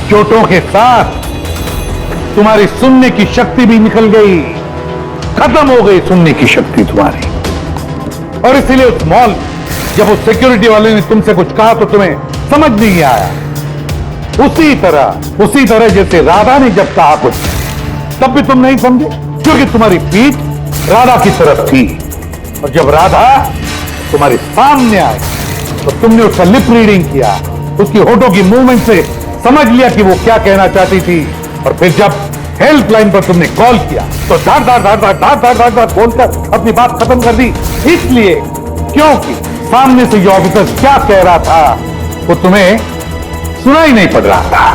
चोटों के साथ तुम्हारी सुनने की शक्ति भी निकल गई, खत्म हो गई सुनने की शक्ति तुम्हारी। और इसीलिए उस मॉल जब उस सिक्योरिटी वाले ने तुमसे कुछ कहा तो तुम्हें समझ नहीं आया। उसी तरह जैसे राधा ने जब कहा कुछ, तब भी तुम नहीं समझे, क्योंकि तुम्हारी पीठ राधा की तरफ थी। और जब राधा तुम्हारे सामने आई तो तुमने उसका लिप रीडिंग किया, उसकी होठों की मूवमेंट से समझ लिया कि वो क्या कहना चाहती थी। और फिर जब हेल्पलाइन पर तुमने कॉल किया तो धार धार धार धार धार धार धार धार बोलकर अपनी बात खत्म कर दी। इसलिए क्योंकि सामने से ये ऑफिसर क्या कह रहा था वो तुम्हें सुनाई नहीं पड़ रहा था।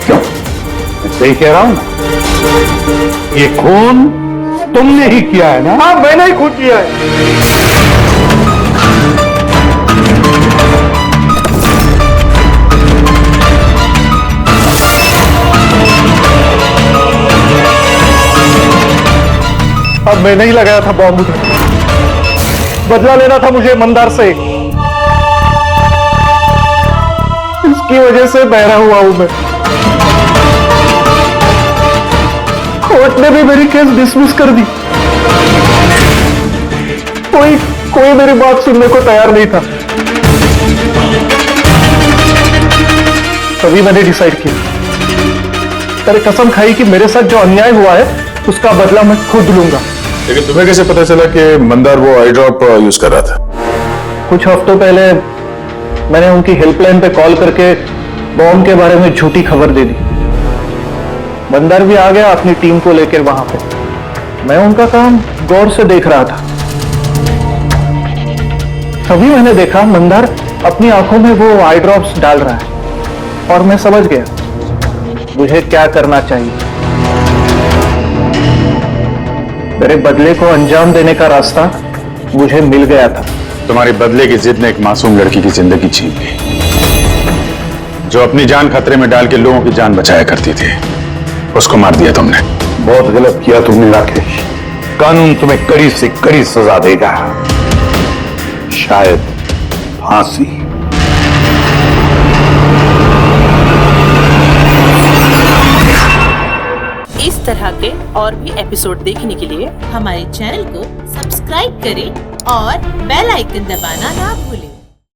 क्यों? मैं सही कह रहा हूं ना? ये खून तुमने ही किया है ना? हाँ, मैंने ही खून किया है। अब मैंने ही लगाया था बॉम्ब, बदला लेना था मुझे मंदार से। इसकी वजह से बहरा हुआ हूं मैं। कोर्ट ने भी मेरी केस डिसमिस कर दी। कोई मेरी बात सुनने को तैयार नहीं था। तभी मैंने डिसाइड किया, तेरे कसम खाई कि मेरे साथ जो अन्याय हुआ है उसका बदला मैं खुद लूंगा। लेकिन तुम्हें कैसे पता चला कि मंदार वो आई ड्रॉप यूज कर रहा था? कुछ हफ्तों पहले मैंने उनकी हेल्पलाइन पे कॉल करके बॉम्ब के बारे में झूठी खबर दे दी। मंदार भी आ गया अपनी टीम को लेकर वहां पे। मैं उनका काम गौर से देख रहा था। तभी मैंने देखा मंदार अपनी आंखों में वो आई ड्रॉप्स डाल रहा है और मैं समझ गया मुझे क्या करना चाहिए। मेरे बदले को अंजाम देने का रास्ता मुझे मिल गया था। तुम्हारे बदले की जिद ने एक मासूम लड़की की जिंदगी छीन ली, जो अपनी जान खतरे में डाल के लोगों की जान बचाया करती थी। उसको मार दिया तुमने। बहुत गलत किया तुमने राकेश। कानून तुम्हें कड़ी से कड़ी सजा देगा, शायद फांसी। इस तरह के और भी एपिसोड देखने के लिए हमारे चैनल को सब्सक्राइब करें और बेल आइकन दबाना ना भूलें।